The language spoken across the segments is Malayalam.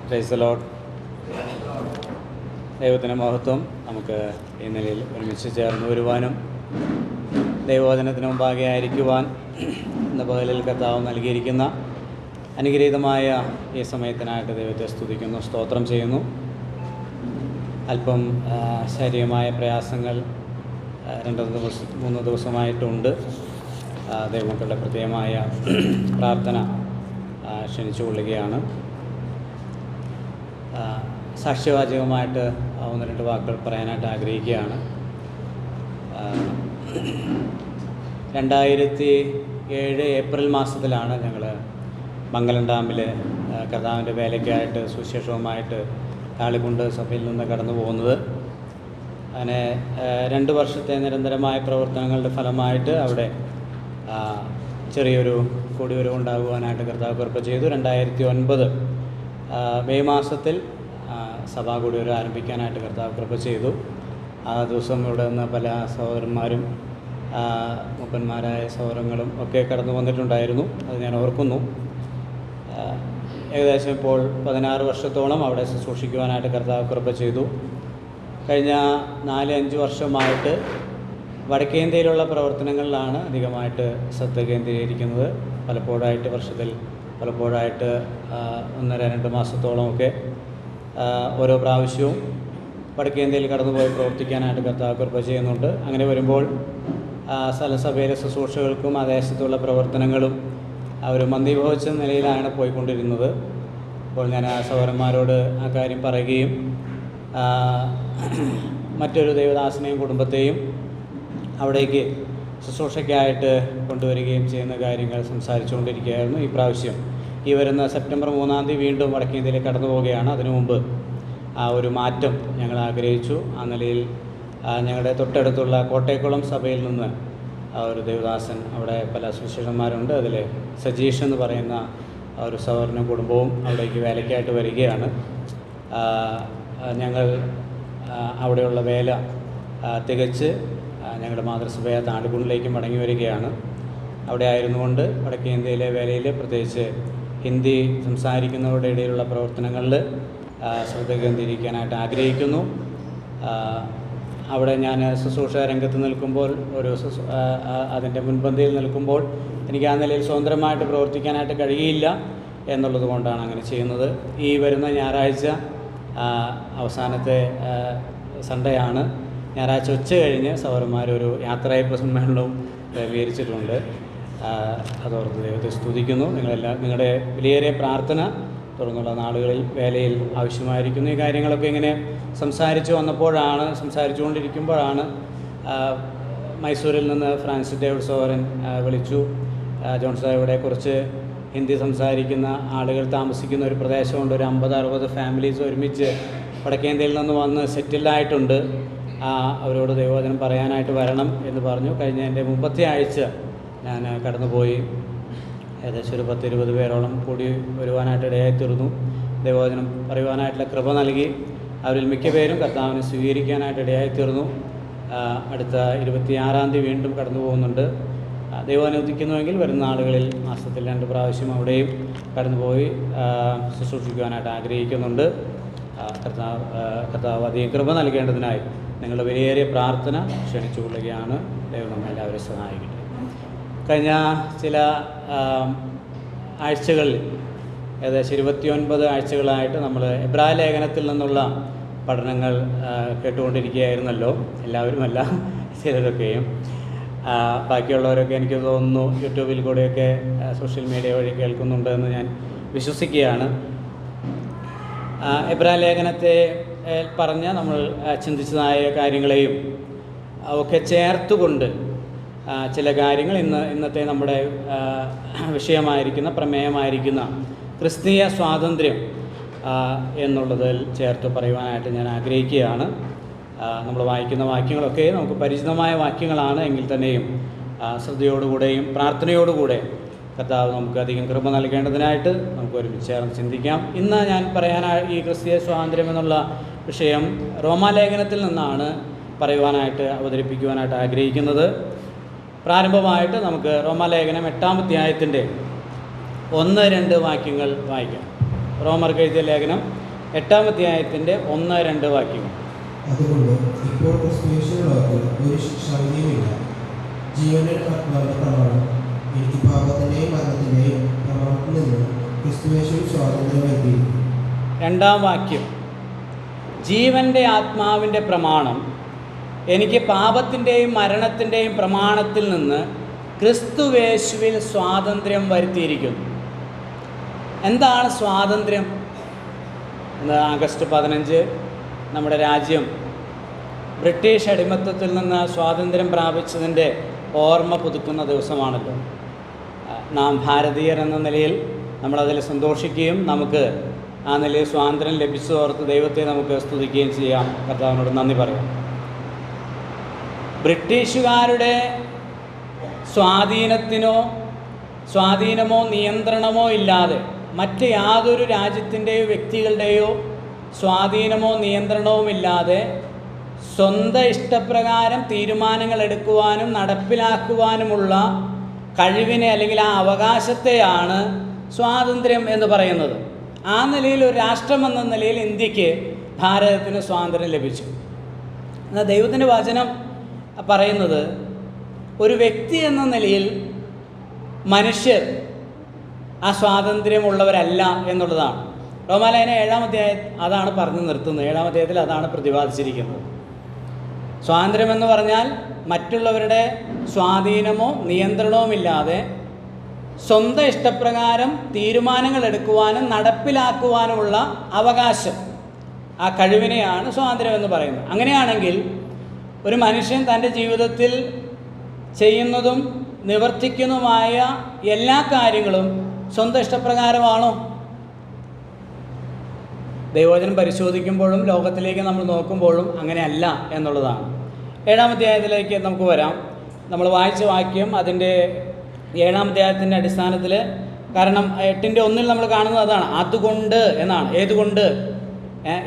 Praise the Lord. ദൈവത്തിൻ്റെ മഹത്വം. നമുക്ക് ഈ നിലയിൽ ഒരുമിച്ച് ചേർന്ന് വരുവാനും ദൈവവചനത്തിന് മുമ്പാകെ ആയിരിക്കുവാൻ ഇന്ന് പകലിൽ കർത്താവ് നൽകിയിരിക്കുന്ന അനുഗ്രഹീതമായ ഈ സമയത്തിനായിട്ട് ദൈവത്തെ സ്തുതിക്കുന്നു, സ്തോത്രം ചെയ്യുന്നു. അല്പം ശാരീരികമായ പ്രയാസങ്ങൾ 2-3 ദിവസമായിട്ടുണ്ട്. ദൈവമക്കളുടെ പ്രത്യേകമായ പ്രാർത്ഥന ക്ഷണിച്ചു കൊള്ളുകയാണ്. സാക്ഷ്യവാചകമായിട്ട് 1-2 വാക്കുകൾ പറയാനായിട്ട് ആഗ്രഹിക്കുകയാണ്. 2007 ഏപ്രിൽ മാസത്തിലാണ് ഞങ്ങൾ മംഗലം ഡാമിൽ കർത്താവിൻ്റെ വേലയ്ക്കായിട്ട് സുവിശേഷവുമായിട്ട് കാളികുണ്ട് സഭയിൽ നിന്ന് കടന്നു പോകുന്നത്. അങ്ങനെ 2 വർഷത്തെ നിരന്തരമായ പ്രവർത്തനങ്ങളുടെ ഫലമായിട്ട് അവിടെ ചെറിയൊരു കൂടിവരവുണ്ടാകുവാനായിട്ട് കർത്താവ് കൃപ ചെയ്തു. 2009 മെയ് മാസത്തിൽ സഭാ കൂടിവരവ് ആരംഭിക്കാനായിട്ട് കർത്താവ് കൃപ ചെയ്തു. ആ ദിവസം ഇവിടെ നിന്ന് പല സഹോദരന്മാരും മൂപ്പന്മാരായ സഹോദരങ്ങളും ഒക്കെ കടന്നു വന്നിട്ടുണ്ടായിരുന്നു. അത് ഞാൻ ഓർക്കുന്നു. ഏകദേശം ഇപ്പോൾ 16 വർഷത്തോളം അവിടെ ശുശ്രൂഷിക്കുവാനായിട്ട് കർത്താവ് കൃപ ചെയ്തു. കഴിഞ്ഞ 4-5 വർഷമായിട്ട് വടക്കേന്ത്യയിലുള്ള പ്രവർത്തനങ്ങളിലാണ് അധികമായിട്ട് ശ്രദ്ധ കേന്ദ്രീകരിക്കുന്നത്. പലപ്പോഴായിട്ട് വർഷത്തിൽ പലപ്പോഴായിട്ട് 1-2 മാസത്തോളമൊക്കെ ഓരോ പ്രാവശ്യവും വടക്കേന്ത്യയിൽ കടന്നുപോയി പ്രവർത്തിക്കാനായിട്ട് കർത്താവ് കൃപ ചെയ്യുന്നുണ്ട്. അങ്ങനെ വരുമ്പോൾ സ്ഥലസഭയിലെ ശുശ്രൂഷകൾക്കും ആ ദേശത്തുള്ള പ്രവർത്തനങ്ങളും ഒരു മന്ദീഭവിച്ച നിലയിലാണ് പോയിക്കൊണ്ടിരുന്നത്. അപ്പോൾ ഞാൻ ആ സഹോദരന്മാരോട് ആ കാര്യം പറയുകയും മറ്റൊരു ദൈവദാസനെയും കുടുംബത്തെയും അവിടേക്ക് ശുശ്രൂഷയ്ക്കായിട്ട് കൊണ്ടുവരികയും ചെയ്യുന്ന കാര്യങ്ങൾ സംസാരിച്ചുകൊണ്ടിരിക്കുകയായിരുന്നു. ഈ പ്രാവശ്യം ഈ വരുന്ന സെപ്റ്റംബർ 3-ാം തീയതി വീണ്ടും വടക്കേന്ത്യയിലേക്ക് കടന്നു പോവുകയാണ്. അതിനു മുമ്പ് ആ ഒരു മാറ്റം ഞങ്ങൾ ആഗ്രഹിച്ചു. ആ നിലയിൽ ഞങ്ങളുടെ തൊട്ടടുത്തുള്ള കോട്ടയക്കുളം സഭയിൽ നിന്ന് ഒരു ദേവദാസൻ, അവിടെ പല സുവിശേഷന്മാരുണ്ട്, അതിൽ സജീഷ് എന്ന് പറയുന്ന ഒരു സഹോദരനും കുടുംബവും അവിടേക്ക് വേലയ്ക്കായിട്ട് വരികയാണ്. ഞങ്ങൾ അവിടെയുള്ള വേല തികച്ച് ഞങ്ങളുടെ മാതൃസഭയായ താണ്ടുകുണ്ടിലേക്ക് മടങ്ങി വരികയാണ്. അവിടെ ആയിരുന്നുകൊണ്ട് വടക്കേ ഇന്ത്യയിലെ വേലയിൽ പ്രത്യേകിച്ച് ഹിന്ദി സംസാരിക്കുന്നവരുടെ ഇടയിലുള്ള പ്രവർത്തനങ്ങളിൽ ശ്രദ്ധ കേന്ദ്രീകരിക്കാനായിട്ട് ആഗ്രഹിക്കുന്നു. അവിടെ ഞാൻ ശുശ്രൂഷ രംഗത്ത് നിൽക്കുമ്പോൾ അതിൻ്റെ മുൻപന്തിയിൽ നിൽക്കുമ്പോൾ എനിക്ക് ആ നിലയിൽ സ്വതന്ത്രമായിട്ട് പ്രവർത്തിക്കാനായിട്ട് കഴിയില്ല എന്നുള്ളത് കൊണ്ടാണ് അങ്ങനെ ചെയ്യുന്നത്. ഈ വരുന്ന ഞായറാഴ്ച അവസാനത്തെ സൺഡേ ആണ്. ഞായറാഴ്ച ഉച്ച കഴിഞ്ഞ് സഹോദരന്മാരൊരു യാത്രയയപ്പ് സമ്മേളനവും ക്രമീകരിച്ചിട്ടുണ്ട്. അതോർത്ത് ദൈവത്തെ സ്തുതിക്കുന്നു. നിങ്ങളുടെ വിലയേറിയ പ്രാർത്ഥന തുടർന്നുള്ള നാളുകളിൽ വേലയിൽ ആവശ്യമായിരിക്കുന്നു. ഈ കാര്യങ്ങളൊക്കെ ഇങ്ങനെ സംസാരിച്ചുകൊണ്ടിരിക്കുമ്പോഴാണ് മൈസൂരിൽ നിന്ന് ഫ്രാൻസിസ് ഡേവിഡ് സഹോദരൻ വിളിച്ചു. ജോൺ സാഹിബിടെ കുറച്ച് ഹിന്ദി സംസാരിക്കുന്ന ആളുകൾ താമസിക്കുന്ന ഒരു പ്രദേശമുണ്ട്. ഒരു 50-60 ഫാമിലീസ് ഒരുമിച്ച് വടക്കേന്ത്യയിൽ നിന്ന് വന്ന് സെറ്റിൽഡായിട്ടുണ്ട്. അവരോട് ദൈവവചനം പറയാനായിട്ട് വരണം എന്ന് പറഞ്ഞു. കഴിഞ്ഞ എൻ്റെ മുമ്പത്തെ ആഴ്ച ഞാൻ കടന്നുപോയി. ഏകദേശം ഒരു 10-20 പേരോളം കൂടി വരുവാനായിട്ട് ഇടയായിത്തീർന്നു. ദൈവവചനം പറയുവാനായിട്ടുള്ള കൃപ നൽകി. അവരിൽ മിക്ക പേരും കർത്താവിനെ സ്വീകരിക്കാനായിട്ട് ഇടയായിത്തീർന്നു. അടുത്ത 26-ാം തീയതി വീണ്ടും കടന്നു പോകുന്നുണ്ട്. ദൈവം അനുവദിക്കുന്നുവെങ്കിൽ വരുന്ന ആളുകളിൽ മാസത്തിൽ 2 പ്രാവശ്യം അവിടെയും കടന്നുപോയി ശുശ്രൂഷിക്കുവാനായിട്ട് ആഗ്രഹിക്കുന്നുണ്ട്. കർത്താവ് അധികം കൃപ നൽകേണ്ടതിനായി നിങ്ങളുടെ വിലയേറിയ പ്രാർത്ഥന ക്ഷണിച്ചു കൊള്ളുകയാണ്. ദൈവം നമ്മെല്ലാവരും സഹായിക്കട്ടെ. കഴിഞ്ഞ ചില ആഴ്ചകളിൽ ഏകദേശം 29 ആഴ്ചകളായിട്ട് നമ്മൾ എബ്രായ ലേഖനത്തിൽ നിന്നുള്ള പഠനങ്ങൾ കേട്ടുകൊണ്ടിരിക്കുകയായിരുന്നല്ലോ. എല്ലാവരുമല്ല, ചിലരൊക്കെയും. ബാക്കിയുള്ളവരൊക്കെ എനിക്ക് തോന്നുന്നു യൂട്യൂബിൽ കൂടെയൊക്കെ സോഷ്യൽ മീഡിയ വഴി കേൾക്കുന്നുണ്ട് എന്ന് ഞാൻ വിശ്വസിക്കുകയാണ്. എബ്രായ ലേഖനത്തെ പറഞ്ഞ നമ്മൾ ചിന്തിച്ചതായ കാര്യങ്ങളെയും ഒക്കെ ചേർത്തുകൊണ്ട് ചില കാര്യങ്ങൾ ഇന്നത്തെ നമ്മുടെ വിഷയമായിരിക്കുന്ന പ്രമേയമായിരിക്കുന്ന ക്രിസ്തീയ സ്വാതന്ത്ര്യം എന്നുള്ളതിൽ ചേർത്ത് പറയുവാനായിട്ട് ഞാൻ ആഗ്രഹിക്കുകയാണ്. നമ്മൾ വായിക്കുന്ന വാക്യങ്ങളൊക്കെ നമുക്ക് പരിചിതമായ വാക്യങ്ങളാണ്. എങ്കിൽ തന്നെയും ശ്രദ്ധയോടുകൂടെയും പ്രാർത്ഥനയോടുകൂടെ കർത്താവ് നമുക്ക് അധികം കൃപ നൽകേണ്ടതിനായിട്ട് നമുക്ക് ഒരുമിച്ച് ചേർന്ന് ചിന്തിക്കാം. ഇന്ന് ഞാൻ ഈ ക്രിസ്തീയ സ്വാതന്ത്ര്യം എന്നുള്ള വിഷയം റോമാലേഖനത്തിൽ നിന്നാണ് അവതരിപ്പിക്കുവാനായിട്ട് ആഗ്രഹിക്കുന്നത്. പ്രാരംഭമായിട്ട് നമുക്ക് റോമാലേഖനം 8-ാം അധ്യായത്തിൻ്റെ 1-2 വാക്യങ്ങൾ വായിക്കാം. റോമർക്ക് എഴുതിയ ലേഖനം 8-ാം അധ്യായത്തിൻ്റെ 1-2 വാക്യങ്ങൾ. അതുകൊണ്ട് ഇപ്പോൾ ക്രിസ്തുയേശുവിലുള്ളവർക്ക് ഒരു ശിക്ഷാവിധിയുമില്ല. ജീവന്റെ ആത്മാവിന്റെ പ്രമാണം എനിക്ക് പാപത്തിന്റെയും മരണത്തിന്റെയും പ്രമാണത്തിൽ നിന്ന് ക്രിസ്തുയേശുവിൽ സ്വാതന്ത്ര്യം വരുത്തിയിരിക്കുന്നു. 2-ാം വാക്യം, ജീവൻ്റെ ആത്മാവിൻ്റെ പ്രമാണം എനിക്ക് പാപത്തിൻ്റെയും മരണത്തിൻ്റെയും പ്രമാണത്തിൽ നിന്ന് ക്രിസ്തുവേശുവിൽ സ്വാതന്ത്ര്യം വരുത്തിയിരിക്കുന്നു. എന്താണ് സ്വാതന്ത്ര്യം? ഇന്ന് ആഗസ്റ്റ് 15 നമ്മുടെ രാജ്യം ബ്രിട്ടീഷ് അടിമത്തത്തിൽ നിന്ന് സ്വാതന്ത്ര്യം പ്രാപിച്ചതിൻ്റെ ഓർമ്മ പുതുക്കുന്ന ദിവസമാണല്ലോ. നാം ഭാരതീയർ എന്ന നിലയിൽ നമ്മളതിൽ സന്തോഷിക്കുകയും നമുക്ക് ആ നിലയിൽ സ്വാതന്ത്ര്യം ലഭിച്ചതോർത്ത് ദൈവത്തെ നമുക്ക് സ്തുതിക്കുകയും ചെയ്യാം, കർത്താവിനോട് നന്ദി പറയാം. ബ്രിട്ടീഷുകാരുടെ സ്വാധീനമോ നിയന്ത്രണമോ ഇല്ലാതെ മറ്റ് യാതൊരു രാജ്യത്തിൻ്റെയോ വ്യക്തികളുടെയോ സ്വാധീനമോ നിയന്ത്രണവുമില്ലാതെ സ്വന്തം ഇഷ്ടപ്രകാരം തീരുമാനങ്ങൾ എടുക്കുവാനും നടപ്പിലാക്കുവാനുമുള്ള കഴിവിനെ അല്ലെങ്കിൽ ആ അവകാശത്തെയാണ് സ്വാതന്ത്ര്യം എന്ന് പറയുന്നത്. ആ നിലയിൽ ഒരു രാഷ്ട്രമെന്ന നിലയിൽ ഇന്ത്യക്ക്, ഭാരതത്തിന് സ്വാതന്ത്ര്യം ലഭിച്ചു. എന്നാൽ ദൈവത്തിൻ്റെ വചനം പറയുന്നത് ഒരു വ്യക്തി എന്ന നിലയിൽ മനുഷ്യർ ആ സ്വാതന്ത്ര്യമുള്ളവരല്ല എന്നുള്ളതാണ്. റോമാലേഖനം 7-ാം അധ്യായം അതാണ് പറഞ്ഞു നിർത്തുന്നത്. 7-ാം അധ്യായത്തിൽ അതാണ് പ്രതിപാദിച്ചിരിക്കുന്നത്. സ്വാതന്ത്ര്യമെന്ന് പറഞ്ഞാൽ മറ്റുള്ളവരുടെ സ്വാധീനമോ നിയന്ത്രണവുമില്ലാതെ സ്വന്തം ഇഷ്ടപ്രകാരം തീരുമാനങ്ങൾ എടുക്കുവാനും നടപ്പിലാക്കുവാനുമുള്ള അവകാശം, ആ കഴിവിനെയാണ് സ്വാതന്ത്ര്യം എന്ന് പറയുന്നത്. അങ്ങനെയാണെങ്കിൽ ഒരു മനുഷ്യൻ തൻ്റെ ജീവിതത്തിൽ ചെയ്യുന്നതും നിവർത്തിക്കുന്നതുമായ എല്ലാ കാര്യങ്ങളും സ്വന്തം ഇഷ്ടപ്രകാരമാണോ? ദൈവവചനം പരിശോധിക്കുമ്പോഴും ലോകത്തിലേക്ക് നമ്മൾ നോക്കുമ്പോഴും അങ്ങനെയല്ല എന്നുള്ളതാണ്. 7-ാം അധ്യായത്തിലേക്ക് നമുക്ക് വരാം. നമ്മൾ വായിച്ച വാക്യം അതിൻ്റെ 7-ാം അധ്യായത്തിൻ്റെ അടിസ്ഥാനത്തിൽ, കാരണം 8-ന്റെ 1 നമ്മൾ കാണുന്നത് അതാണ്, അതുകൊണ്ട് എന്നാണ്.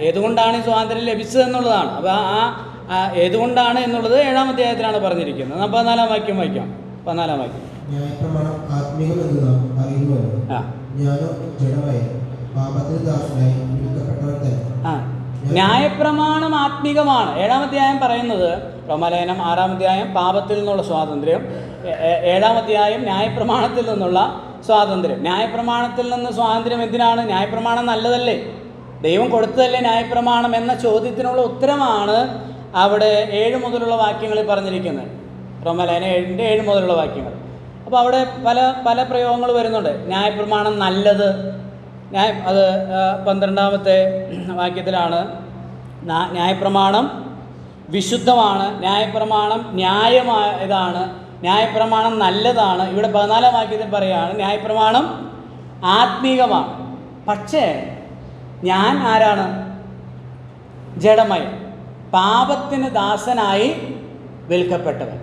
ഏതുകൊണ്ടാണ് ഈ സ്വാതന്ത്ര്യം ലഭിച്ചതെന്നുള്ളതാണ്. അപ്പോൾ ആ ഏതുകൊണ്ടാണ് എന്നുള്ളത് 7-ാം അധ്യായത്തിലാണ് പറഞ്ഞിരിക്കുന്നത്. 14-ാം വാക്യം വായിക്കാം. 14-ാം വാക്യം, ന്യായപ്രമാണം ആത്മീകമെന്ന് നാം അറിയുന്നുവല്ലോ. ഞാനോ ജഡമായി പാപത്തിന് ദാസനായി വിളിക്കപ്പെട്ടവൻ തന്നെ. ന്യായപ്രമാണം ആത്മീകമാണ്. 7-ാം അധ്യായം പറയുന്നത്, റോമാലേഖനം 6-ാം അധ്യായം പാപത്തിൽ നിന്നുള്ള സ്വാതന്ത്ര്യം, 7-ാം അധ്യായം ന്യായപ്രമാണത്തിൽ നിന്നുള്ള സ്വാതന്ത്ര്യം. ന്യായപ്രമാണത്തിൽ നിന്ന് സ്വാതന്ത്ര്യം എന്തിനാണ്? ന്യായപ്രമാണം നല്ലതല്ലേ, ദൈവം കൊടുത്തതല്ലേ ന്യായപ്രമാണം എന്ന ചോദ്യത്തിനുള്ള ഉത്തരമാണ് അവിടെ 7 മുതലുള്ള വാക്യങ്ങളിൽ പറഞ്ഞിരിക്കുന്നത്. റോമാലേഖനം 7 മുതലുള്ള വാക്യങ്ങൾ. അപ്പോൾ അവിടെ പല പ്രയോഗങ്ങൾ വരുന്നുണ്ട്. ന്യായപ്രമാണം നല്ലത്, അത് 12-ാമത്തെ വാക്യത്തിലാണ്. ന്യായപ്രമാണം വിശുദ്ധമാണ്, ന്യായപ്രമാണം ന്യായമായതാണ്, ന്യായപ്രമാണം നല്ലതാണ്. ഇവിടെ 14-ാം വാക്യത്തിൽ പറയുകയാണ് ന്യായപ്രമാണം ആത്മീകമാണ്. പക്ഷേ ഞാൻ ആരാണ്? ജഡമയൻ, പാപത്തിന് ദാസനായി വിൽക്കപ്പെട്ടവൻ.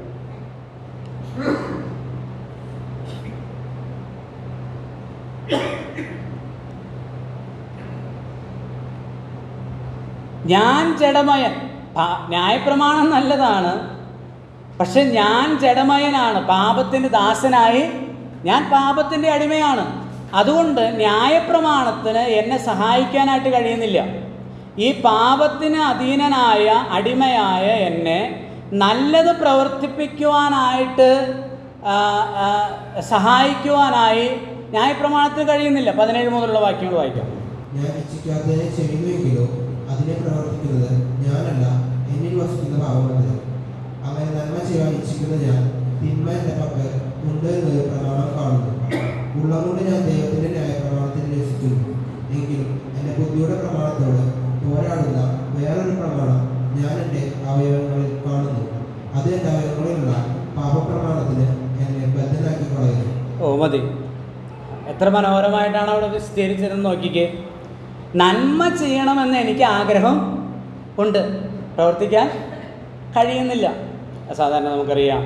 ഞാൻ ജഡമയൻ. ന്യായപ്രമാണം നല്ലതാണ്, പക്ഷെ ഞാൻ ജഡമയനാണ്, പാപത്തിന് ദാസനായി, ഞാൻ പാപത്തിൻ്റെ അടിമയാണ്. അതുകൊണ്ട് ന്യായപ്രമാണത്തിന് എന്നെ സഹായിക്കാനായിട്ട് കഴിയുന്നില്ല. ഈ പാപത്തിന് അധീനനായ അടിമയായ എന്നെ നല്ലത് പ്രവർത്തിപ്പിക്കുവാനായിട്ട് സഹായിക്കുവാനായി ന്യായപ്രമാണത്തിന് കഴിയുന്നില്ല. 17 മുതലുള്ള വാക്യങ്ങൾ വായിക്കാം. ഞാൻ ഇച്ഛിക്കാത്തതിനെ ചെയ്യുന്നുവെങ്കിലോ അതിനെ പ്രവർത്തിക്കുന്നത് ഞാനല്ല, എന്നിൽ വസിക്കുന്ന പാപമത്രേ. അങ്ങനെ നന്മ ചെയ്യാൻ ഇച്ഛിക്കുന്ന ഞാൻ തിന്മ എൻ്റെ പക്കൽ ഉണ്ട് എന്നൊരു പ്രമാണം കാണുന്നു. ഉള്ളതുകൊണ്ട് ഞാൻ ദൈവത്തിൻ്റെ ന്യായപ്രമാണത്തിൽ രസിക്കുന്നു. എങ്കിലും എൻ്റെ ബുദ്ധിയുടെ പ്രമാണത്തോട് പോരാടുന്ന വേറൊരു പ്രമാണം ഞാൻ എൻ്റെ അവയവങ്ങളിൽ കാണുന്നു. അത് എൻ്റെ അവയവങ്ങളിലുള്ള പാപപ്രമാണത്തിന് എന്നെ ബദ്ധനാക്കി കളയുന്നു. മതി. എത്ര മനോഹരമായിട്ടാണ് അവിടെ വിസ്തരിച്ചതെന്ന് നോക്കിക്കേ. നന്മ ചെയ്യണമെന്ന് എനിക്ക് ആഗ്രഹം ഉണ്ട്, പ്രവർത്തിക്കാൻ കഴിയുന്നില്ല. സാധാരണ നമുക്കറിയാം,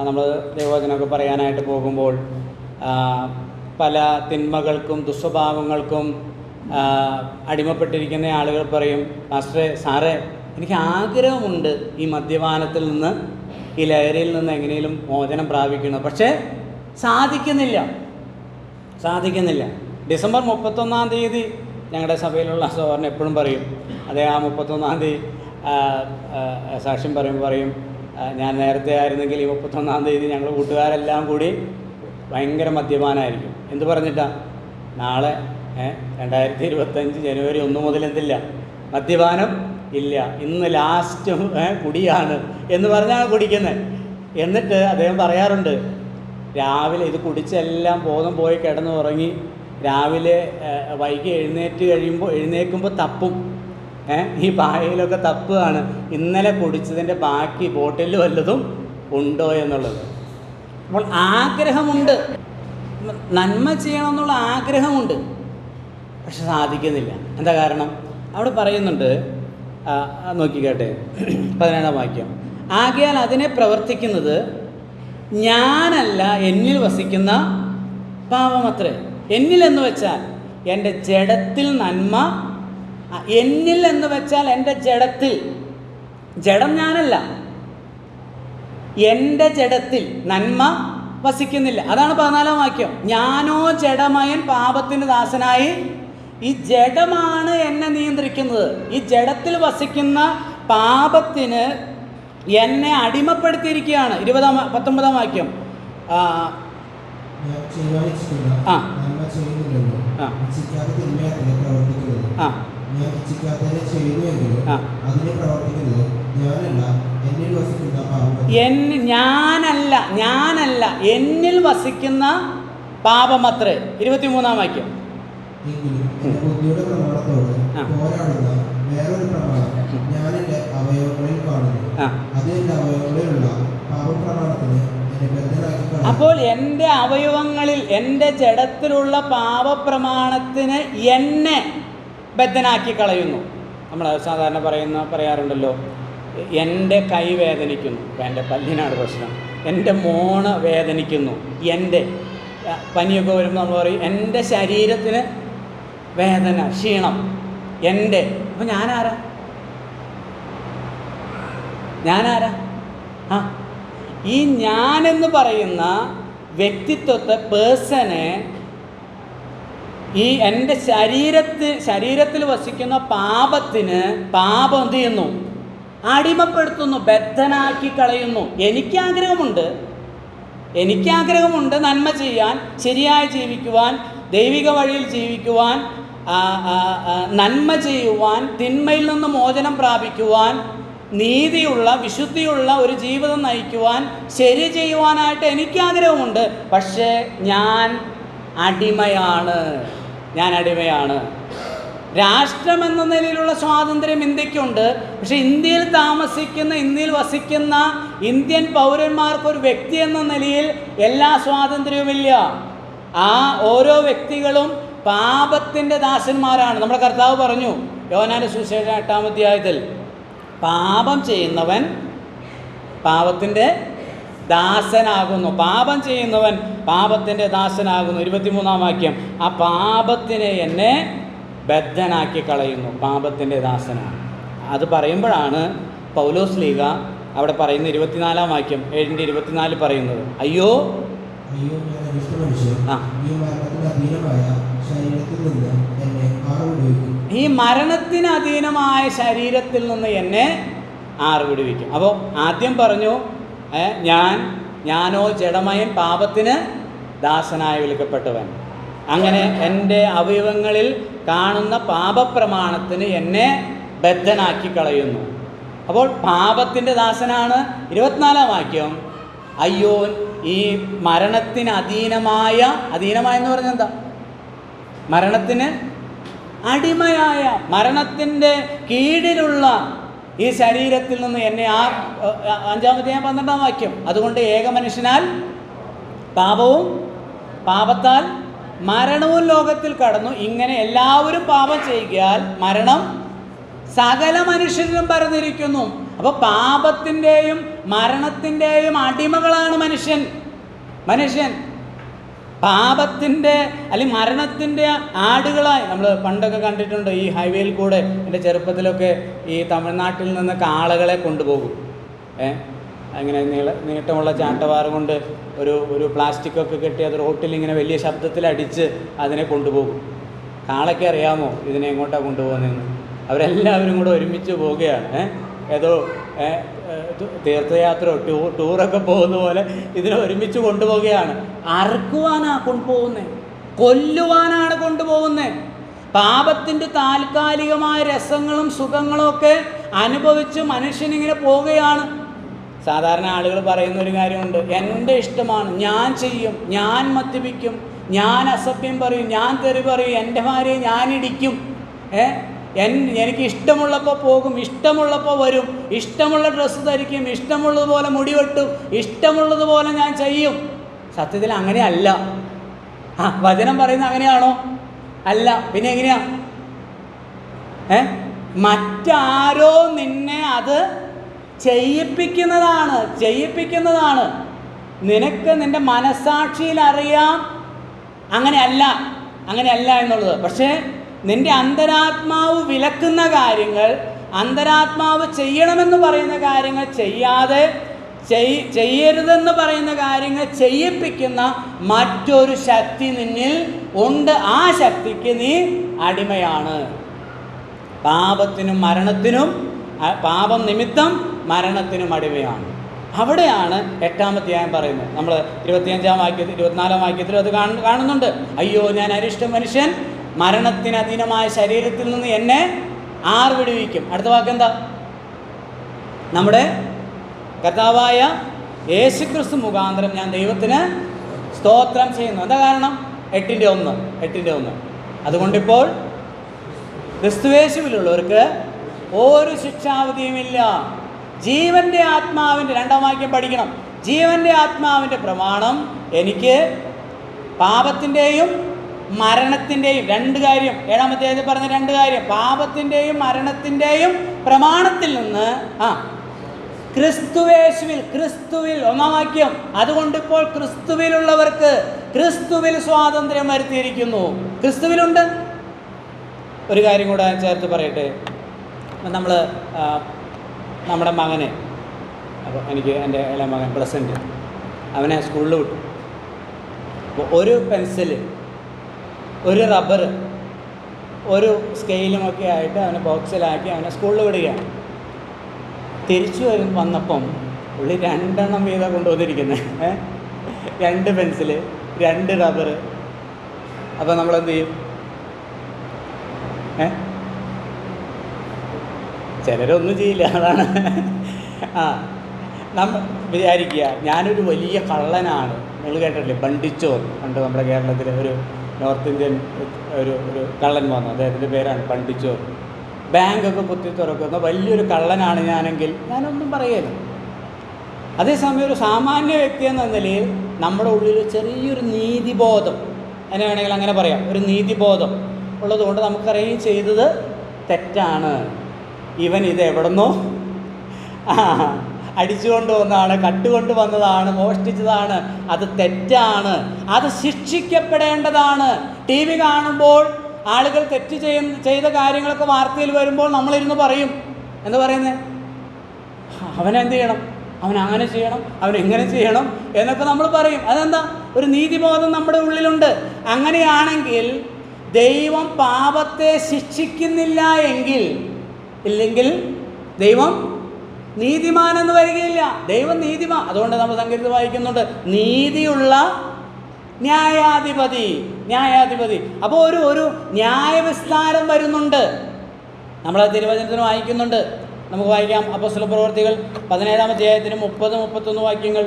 നമ്മൾ ദൈവവചനമൊക്കെ പറയാനായിട്ട് പോകുമ്പോൾ പല തിന്മകൾക്കും ദുസ്വഭാവങ്ങൾക്കും അടിമപ്പെട്ടിരിക്കുന്ന ആളുകൾ പറയും, സാറേ എനിക്ക് ആഗ്രഹമുണ്ട് ഈ മദ്യപാനത്തിൽ നിന്ന്, ഈ ലഹരിയിൽ നിന്ന് എങ്ങനെയും മോചനം പ്രാപിക്കണം, പക്ഷേ സാധിക്കുന്നില്ല. ഡിസംബർ 31 ഞങ്ങളുടെ സഭയിലുള്ള സഹോദരൻ എപ്പോഴും പറയും, അദ്ദേഹം ആ 31 സാക്ഷ്യം പറയും ഞാൻ നേരത്തെ ആയിരുന്നെങ്കിൽ ഈ 31 ഞങ്ങൾ കൂട്ടുകാരെല്ലാം കൂടി ഭയങ്കര മദ്യപാനായിരിക്കും. എന്ത് പറഞ്ഞിട്ടാ? നാളെ 2025 ജനുവരി 1 മുതൽ എന്തില്ല, മദ്യപാനം ഇല്ല, ഇന്ന് ലാസ്റ്റ് കുടിയാണ് എന്ന് പറഞ്ഞാണ് കുടിക്കുന്നത്. എന്നിട്ട് അദ്ദേഹം പറയാറുണ്ട്, രാവിലെ ഇത് കുടിച്ചെല്ലാം ബോധം പോയി കിടന്ന് ഉറങ്ങി രാവിലെ വൈകി എഴുന്നേൽക്കുമ്പോൾ തപ്പും, ഈ പായയിലൊക്കെ തപ്പുകയാണ് ഇന്നലെ കുടിച്ചതിൻ്റെ ബാക്കി ബോട്ടിൽ വല്ലതും ഉണ്ടോ എന്നുള്ളത്. അപ്പോൾ ആഗ്രഹമുണ്ട്, നന്മ ചെയ്യണമെന്നുള്ള ആഗ്രഹമുണ്ട്, പക്ഷെ സാധിക്കുന്നില്ല. എന്താ കാരണം? അവിടെ പറയുന്നുണ്ട്, നോക്കിക്കേട്ടെ 17-ാം വാക്യം, ആകയാൽ അതിനെ പ്രവർത്തിക്കുന്നത് ഞാനല്ല എന്നിൽ വസിക്കുന്ന പാപമത്രേ. എന്നിൽ എന്ന് വെച്ചാൽ എൻ്റെ ജഡത്തിൽ നന്മ, എന്നിൽ എന്ന് വെച്ചാൽ എൻ്റെ ജഡത്തിൽ, ജഡം ഞാനല്ല, എൻ്റെ ജഡത്തിൽ നന്മ വസിക്കുന്നില്ല. അതാണ് 14-ാം വാക്യം. ഞാനോ ജഡമയൻ പാപത്തിന് ദാസനായി. ഈ ജഡമാണ് എന്നെ നിയന്ത്രിക്കുന്നത്. ഈ ജഡത്തിൽ വസിക്കുന്ന പാപത്തിന് എന്നെ അടിമപ്പെടുത്തിയിരിക്കുകയാണ്. 19-ാം വാക്യം. ഞാനല്ല എന്നിൽ വസിക്കുന്ന പാപമത്രേ. 23-ാം വാക്യം. അപ്പോൾ എൻ്റെ അവയവങ്ങളിൽ, എൻ്റെ ജഡത്തിലുള്ള പാപപ്രമാണത്തിന് എന്നെ ബദ്ധനാക്കി കളയുന്നു. നമ്മൾ സാധാരണ പറയാറുണ്ടല്ലോ, എൻ്റെ കൈ വേദനിക്കുന്നു, എൻ്റെ പല്ലിനാണ് പ്രശ്നം, എൻ്റെ മോണ വേദനിക്കുന്നു, എൻ്റെ പനിയൊക്കെ വരുമ്പോൾ നമ്മൾ പറയും എൻ്റെ ശരീരത്തിന് വേദന, ക്ഷീണം, എൻ്റെ. അപ്പോൾ ഞാനാരാ? ഈ ഞാനെന്ന് പറയുന്ന വ്യക്തിത്വത്തെ, പേഴ്സണെ, ഈ എൻ്റെ ശരീരത്തിൽ വസിക്കുന്ന പാപത്തിന്, പാപം എന്ത് ചെയ്യുന്നു? അടിമപ്പെടുത്തുന്നു, ബദ്ധനാക്കി കളയുന്നു. എനിക്കാഗ്രഹമുണ്ട് നന്മ ചെയ്യാൻ, ശരിയായി ജീവിക്കുവാൻ, ദൈവിക വഴിയിൽ ജീവിക്കുവാൻ, നന്മ ചെയ്യുവാൻ, തിന്മയിൽ നിന്ന് മോചനം പ്രാപിക്കുവാൻ, നീതിയുള്ള വിശുദ്ധിയുള്ള ഒരു ജീവിതം നയിക്കുവാൻ, ശരി ചെയ്യുവാനായിട്ട് എനിക്കാഗ്രഹമുണ്ട്. പക്ഷേ ഞാൻ അടിമയാണ്. രാഷ്ട്രം എന്ന നിലയിലുള്ള സ്വാതന്ത്ര്യം ഇന്ത്യക്കുണ്ട്. പക്ഷെ ഇന്ത്യയിൽ താമസിക്കുന്ന, ഇന്ത്യയിൽ വസിക്കുന്ന ഇന്ത്യൻ പൗരന്മാർക്കൊരു വ്യക്തി എന്ന നിലയിൽ എല്ലാ സ്വാതന്ത്ര്യവുമില്ല. ആ ഓരോ വ്യക്തികളും പാപത്തിൻ്റെ ദാസന്മാരാണ്. നമ്മുടെ കർത്താവ് പറഞ്ഞു യോഹന്നാന്റെ സുവിശേഷം 8-ാം അധ്യായത്തിൽ, പാപം ചെയ്യുന്നവൻ പാപത്തിൻ്റെ ദാസനാകുന്നു. പാപം ചെയ്യുന്നവൻ പാപത്തിൻ്റെ ദാസനാകുന്നു. 23-ാം വാക്യം. ആ പാപത്തിനെ എന്നെ ബദ്ധനാക്കി കളയുന്നു, പാപത്തിൻ്റെ ദാസനാണ്. അത് പറയുമ്പോഴാണ് പൗലോസ് ലീഗ അവിടെ പറയുന്ന 24-ാം വാക്യം, 7-24 പറയുന്നത്, അയ്യോ ഈ മരണത്തിന് അധീനമായ ശരീരത്തിൽ നിന്ന് എന്നെ ആർ വിടുവിക്കും. അപ്പോൾ ആദ്യം പറഞ്ഞു ഞാനോ ജഡമയൻ പാപത്തിന് ദാസനായി വിളിക്കപ്പെട്ടവൻ. അങ്ങനെ എൻ്റെ അവയവങ്ങളിൽ കാണുന്ന പാപപ്രമാണത്തിന് എന്നെ ബദ്ധനാക്കി കളയുന്നു. അപ്പോൾ പാപത്തിൻ്റെ ദാസനാണ്. 24-ാം വാക്യം, അയ്യോ ഈ മരണത്തിന് അധീനമായെന്ന് പറഞ്ഞാൽ എന്താ? മരണത്തിന് അടിമയായ, മരണത്തിൻ്റെ കീഴിലുള്ള ഈ ശരീരത്തിൽ നിന്ന് എന്നെ 5-ാം 12-ാം വാക്യം. അതുകൊണ്ട് ഏക മനുഷ്യനാൽ പാപവും പാപത്താൽ മരണവും ലോകത്തിൽ കടന്നു. ഇങ്ങനെ എല്ലാവരും പാപം ചെയ്യിയാൽ മരണം സകല മനുഷ്യരിലും പരന്നിരിക്കുന്നു. അപ്പോൾ പാപത്തിൻ്റെയും മരണത്തിൻ്റെയും അടിമകളാണ് മനുഷ്യൻ. പാപത്തിൻ്റെ അല്ലെങ്കിൽ മരണത്തിൻ്റെ ആടുകളായി നമ്മൾ പണ്ടൊക്കെ കണ്ടിട്ടുണ്ട്. ഈ ഹൈവേയിൽ കൂടെ എൻ്റെ ചെറുപ്പത്തിലൊക്കെ ഈ തമിഴ്നാട്ടിൽ നിന്ന് കാളകളെ കൊണ്ടുപോകും. അങ്ങനെ നീട്ടമുള്ള ചാട്ടവാറ് കൊണ്ട് ഒരു പ്ലാസ്റ്റിക്കൊക്കെ കെട്ടി അത് റോട്ടിൽ ഇങ്ങനെ വലിയ ശബ്ദത്തിലടിച്ച് അതിനെ കൊണ്ടുപോകും. കാളയ്ക്ക് അറിയാമോ ഇതിനെ എങ്ങോട്ടാണ് കൊണ്ടുപോകുന്നതെന്ന്? അവരെല്ലാവരും കൂടെ ഒരുമിച്ച് പോവുകയാണ്. ഏതോ തീർത്ഥയാത്ര ടൂറൊക്കെ പോകുന്ന പോലെ ഇതിനെ ഒരുമിച്ച് കൊണ്ടുപോവുകയാണ്. അറുക്കുവാനാണ് കൊണ്ടുപോകുന്നത്, കൊല്ലുവാനാണ് കൊണ്ടുപോകുന്നത്. പാപത്തിൻ്റെ താൽക്കാലികമായ രസങ്ങളും സുഖങ്ങളും ഒക്കെ അനുഭവിച്ച് മനുഷ്യനിങ്ങനെ പോവുകയാണ്. സാധാരണ ആളുകൾ പറയുന്ന ഒരു കാര്യമുണ്ട്, എൻ്റെ ഇഷ്ടമാണ്, ഞാൻ ചെയ്യും, ഞാൻ മദ്യപിക്കും, ഞാൻ അസഭ്യം പറയും, ഞാൻ തെറി പറയും, എൻ്റെ ഭാര്യയെ ഞാനിടിക്കും, എനിക്ക് ഇഷ്ടമുള്ളപ്പോൾ പോകും, ഇഷ്ടമുള്ളപ്പോൾ വരും, ഇഷ്ടമുള്ള ഡ്രസ്സ് ധരിക്കും, ഇഷ്ടമുള്ളതുപോലെ മുടി വെട്ടും, ഇഷ്ടമുള്ളതുപോലെ ഞാൻ ചെയ്യും. സത്യത്തിൽ അങ്ങനെയല്ല. വചനം പറയുന്നത് അങ്ങനെയാണോ? അല്ല. പിന്നെ എങ്ങനെയാ? മറ്റാരോ നിന്നെ അത് ചെയ്യിപ്പിക്കുന്നതാണ്. നിനക്ക് നിൻ്റെ മനസ്സാക്ഷിയിൽ അറിയാം അങ്ങനെയല്ല എന്നുള്ളത്. പക്ഷേ നിൻ്റെ അന്തരാത്മാവ് വിലക്കുന്ന കാര്യങ്ങൾ, അന്തരാത്മാവ് ചെയ്യണമെന്ന് പറയുന്ന കാര്യങ്ങൾ ചെയ്യാതെ ചെയ്യരുതെന്ന് പറയുന്ന കാര്യങ്ങൾ ചെയ്യിപ്പിക്കുന്ന മറ്റൊരു ശക്തി നിന്നിൽ ഉണ്ട്. ആ ശക്തിക്ക് നീ അടിമയാണ്. പാപം നിമിത്തം മരണത്തിനും അടിമയാണ്. അവിടെയാണ് 8-ാം അധ്യായം പറയുന്നത്. നമ്മൾ 25-ാം വാക്യത്തിൽ 24-ാം വാക്യത്തിൽ അത് കാണുന്നുണ്ട്. അയ്യോ, ഞാൻ അരിഷ്ട മനുഷ്യൻ, മരണത്തിന് അധീനമായ ശരീരത്തിൽ നിന്ന് എന്നെ ആർ വിടുവിക്കും. അടുത്ത വാക്കെന്താ? നമ്മുടെ കർത്താവായ യേശുക്രിസ്തു മുഖാന്തരം ഞാൻ ദൈവത്തിന് സ്തോത്രം ചെയ്യുന്നു. എന്താ കാരണം? 8:1. അതുകൊണ്ടിപ്പോൾ ക്രിസ്തുയേശുവിലുള്ളവർക്ക് ഒരു ശിക്ഷാവിധിയുമില്ല. ജീവൻ്റെ ആത്മാവിൻ്റെ 2-ാം വാക്യം പഠിക്കണം. ജീവൻ്റെ ആത്മാവിൻ്റെ പ്രമാണം എനിക്ക് പാപത്തിൻ്റെയും മരണത്തിൻ്റെയും 2 കാര്യം, 7-ാം അധ്യായത്തിൽ പറഞ്ഞ 2 കാര്യം, പാപത്തിൻ്റെയും മരണത്തിൻ്റെയും പ്രമാണത്തിൽ നിന്ന് ക്രിസ്തുവിൽ 1-ാം വാക്യം, അതുകൊണ്ടിപ്പോൾ ക്രിസ്തുവിലുള്ളവർക്ക് ക്രിസ്തുവിൽ സ്വാതന്ത്ര്യം വരുത്തിയിരിക്കുന്നു. ക്രിസ്തുവിലുണ്ട്. ഒരു കാര്യം കൂടെ ചേർത്ത് പറയട്ടെ. നമ്മൾ നമ്മുടെ മകനെ, അപ്പോൾ എനിക്ക് എൻ്റെ ഇളയ മകൻ പ്രസൻറ്റ്, അവനെ സ്കൂളിൽ വിട്ടു. അപ്പോൾ ഒരു പെൻസില്, ഒരു റബ്ബർ, ഒരു സ്കെയിലുമൊക്കെ ആയിട്ട് അവനെ ബോക്സിലാക്കി അവനെ സ്കൂളിൽ വിടുകയാണ്. തിരിച്ചു വന്നപ്പം പുള്ളി 2 എണ്ണം വീതം കൊണ്ടുവന്നിരിക്കുന്നത്. 2 പെൻസില്, 2 റബ്ബർ. അപ്പോൾ നമ്മളെന്ത് ചെയ്യും? ചിലരൊന്നും ചെയ്യില്ല. അതാണ്. നമ്മൾ വിചാരിക്കുക ഞാനൊരു വലിയ കള്ളനാണ്. നിങ്ങൾ കേട്ടിട്ടില്ലേ ബണ്ടിച്ചോർ? പണ്ട് നമ്മുടെ കേരളത്തിലെ ഒരു നോർത്ത് ഇന്ത്യൻ ഒരു കള്ളൻ വന്നു, അദ്ദേഹത്തിൻ്റെ പേരാണ് ബണ്ടിച്ചോർ. ബാങ്കൊക്കെ കുത്തി തുറക്കുന്ന വലിയൊരു കള്ളനാണ് ഞാനെങ്കിൽ ഞാനൊന്നും പറയരുത്. അതേസമയം ഒരു സാമാന്യ വ്യക്തി എന്ന നിലയിൽ നമ്മുടെ ഉള്ളിൽ ചെറിയൊരു നീതിബോധം, എന്നെ വേണമെങ്കിൽ അങ്ങനെ പറയാം, ഒരു നീതിബോധം ഉള്ളതുകൊണ്ട് നമുക്കറിയാം ചെയ്തത് തെറ്റാണ്. ഇവൻ ഇത് എവിടുന്നോ അടിച്ചുകൊണ്ട് വന്നതാണ്, കട്ടുകൊണ്ട് വന്നതാണ്, മോഷ്ടിച്ചതാണ്, അത് തെറ്റാണ്, അത് ശിക്ഷിക്കപ്പെടേണ്ടതാണ്. ടി വി കാണുമ്പോൾ ആളുകൾ തെറ്റ് ചെയ്ത കാര്യങ്ങളൊക്കെ വാർത്തയിൽ വരുമ്പോൾ നമ്മളിരുന്ന് പറയും, എന്താ പറയുന്നത്? അവനെന്ത് ചെയ്യണം, അവൻ അങ്ങനെ ചെയ്യണം, അവൻ എങ്ങനെ ചെയ്യണം എന്നൊക്കെ നമ്മൾ പറയും. അതെന്താ? ഒരു നീതിബോധം നമ്മുടെ ഉള്ളിലുണ്ട്. അങ്ങനെയാണെങ്കിൽ ദൈവം പാപത്തെ ശിക്ഷിക്കുന്നില്ല ഇല്ലെങ്കിൽ ദൈവം നീതിമാനെന്ന് വരികയില്ല. ദൈവം നീതിമാൻ. അതുകൊണ്ട് നമ്മൾ സങ്കീർത്തനം വായിക്കുന്നുണ്ട്, നീതിയുള്ള ന്യായാധിപതി. അപ്പോൾ ഒരു ന്യായവിസ്താരം വരുന്നുണ്ട്. നമ്മൾ തിരുവചനത്തിന് വായിക്കുന്നുണ്ട്. നമുക്ക് വായിക്കാം അപ്പോസ്തലപ്രവൃത്തികൾ 17-ാം അധ്യായത്തിന് 30-31 വാക്യങ്ങൾ.